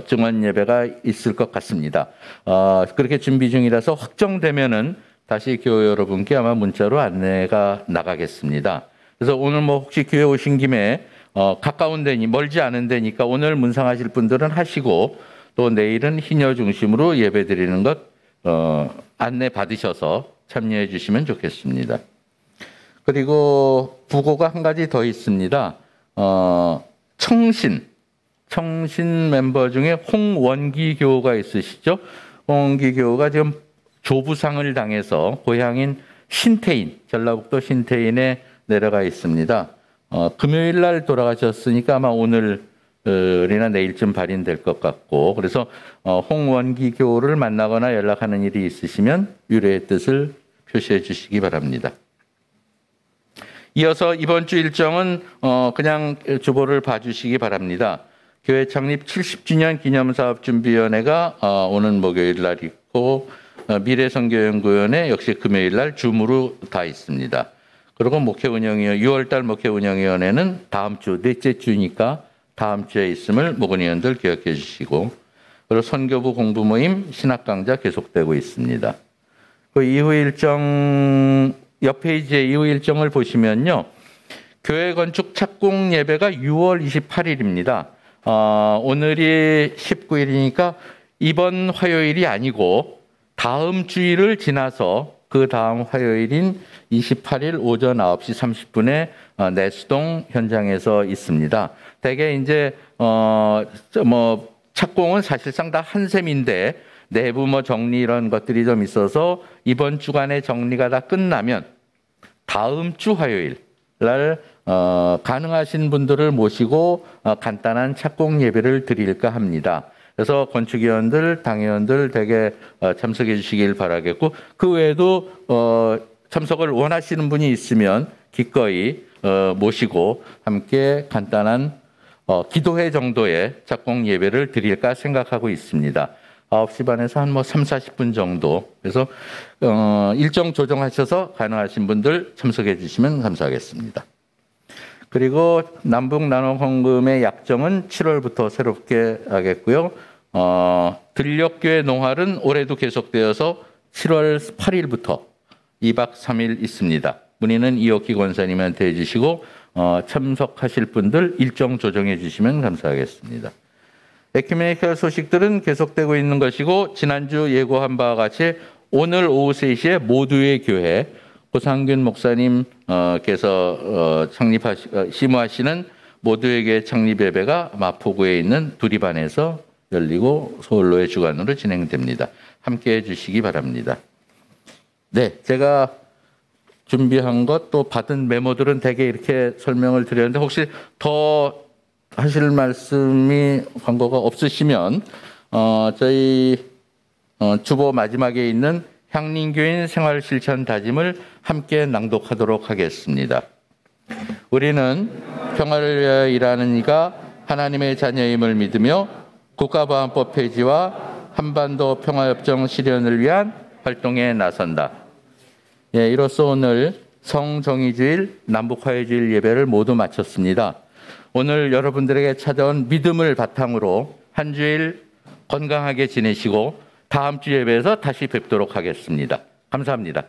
증원 예배가 있을 것 같습니다. 그렇게 준비 중이라서 확정되면은 다시 교회 여러분께 아마 문자로 안내가 나가겠습니다. 그래서 오늘 혹시 교회 오신 김에 가까운 데니 멀지 않은 데니까 오늘 문상하실 분들은 하시고 또 내일은 희녀 중심으로 예배 드리는 것 안내 받으셔서 참여해 주시면 좋겠습니다. 그리고 부고가 한 가지 더 있습니다. 청신 멤버 중에 홍원기 교우가 있으시죠? 홍원기 교우가 지금 조부상을 당해서 고향인 전라북도 신태인에 내려가 있습니다. 금요일 날 돌아가셨으니까 아마 오늘 오늘이나 내일쯤 발인될 것 같고, 그래서 홍원기 교우를 만나거나 연락하는 일이 있으시면 위로의 뜻을 표시해 주시기 바랍니다. 이어서 이번 주 일정은 그냥 주보를 봐주시기 바랍니다. 교회 창립 70주년 기념사업준비위원회가 오는 목요일 날 있고, 미래선교연구위원회 역시 금요일 날 줌으로 다 있습니다. 그리고 목회운영위원 6월달 목회운영위원회는 다음 주 넷째 주니까 다음 주에 있음을 목원위원들 기억해 주시고, 그리고 선교부 공부모임 신학강좌 계속되고 있습니다. 그 이후 일정 옆 페이지에 이후 일정을 보시면요, 교회 건축 착공 예배가 6월 28일입니다. 오늘이 19일이니까 이번 화요일이 아니고 다음 주일을 지나서 그 다음 화요일인 28일 오전 9시 30분에 내수동 현장에서 있습니다. 대개 이제 착공은 사실상 다 한 셈인데 내부 정리 이런 것들이 좀 있어서 이번 주간에 정리가 다 끝나면 다음 주 화요일 날 가능하신 분들을 모시고 간단한 착공 예배를 드릴까 합니다. 그래서 건축위원들, 당회원들 대개 참석해 주시길 바라겠고, 그 외에도 참석을 원하시는 분이 있으면 기꺼이 모시고 함께 간단한 기도회 정도의 착공 예배를 드릴까 생각하고 있습니다. 9시 반에서 한 3, 40분 정도. 그래서 일정 조정하셔서 가능하신 분들 참석해 주시면 감사하겠습니다. 그리고 남북 나눔 헌금의 약정은 7월부터 새롭게 하겠고요. 들녘교회 농활은 올해도 계속되어서 7월 8일부터 2박 3일 있습니다. 문의는 이옥희 권사님한테 해주시고 참석하실 분들 일정 조정해 주시면 감사하겠습니다. 에큐메니컬 소식들은 계속되고 있는 것이고, 지난주 예고한 바와 같이 오늘 오후 3시에 모두의 교회 고상균 목사님께서 심우하시는 모두의 교회 창립 예배가 마포구에 있는 두리반에서 열리고 서울로의 주관으로 진행됩니다. 함께해 주시기 바랍니다. 네, 제가 준비한 것 또 받은 메모들은 대개 이렇게 설명을 드렸는데, 혹시 더 하실 말씀이 광고가 없으시면 저희 주보 마지막에 있는 향림교인 생활실천 다짐을 함께 낭독하도록 하겠습니다. 우리는 평화를 위하여 일하는 이가 하나님의 자녀임을 믿으며 국가보안법 폐지와 한반도 평화협정 실현을 위한 활동에 나선다. 예, 이로써 오늘 성정의주일, 남북화해주일 예배를 모두 마쳤습니다. 오늘 여러분들에게 찾아온 믿음을 바탕으로 한 주일 건강하게 지내시고 다음 주 예배에서 다시 뵙도록 하겠습니다. 감사합니다.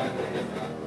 되겠다.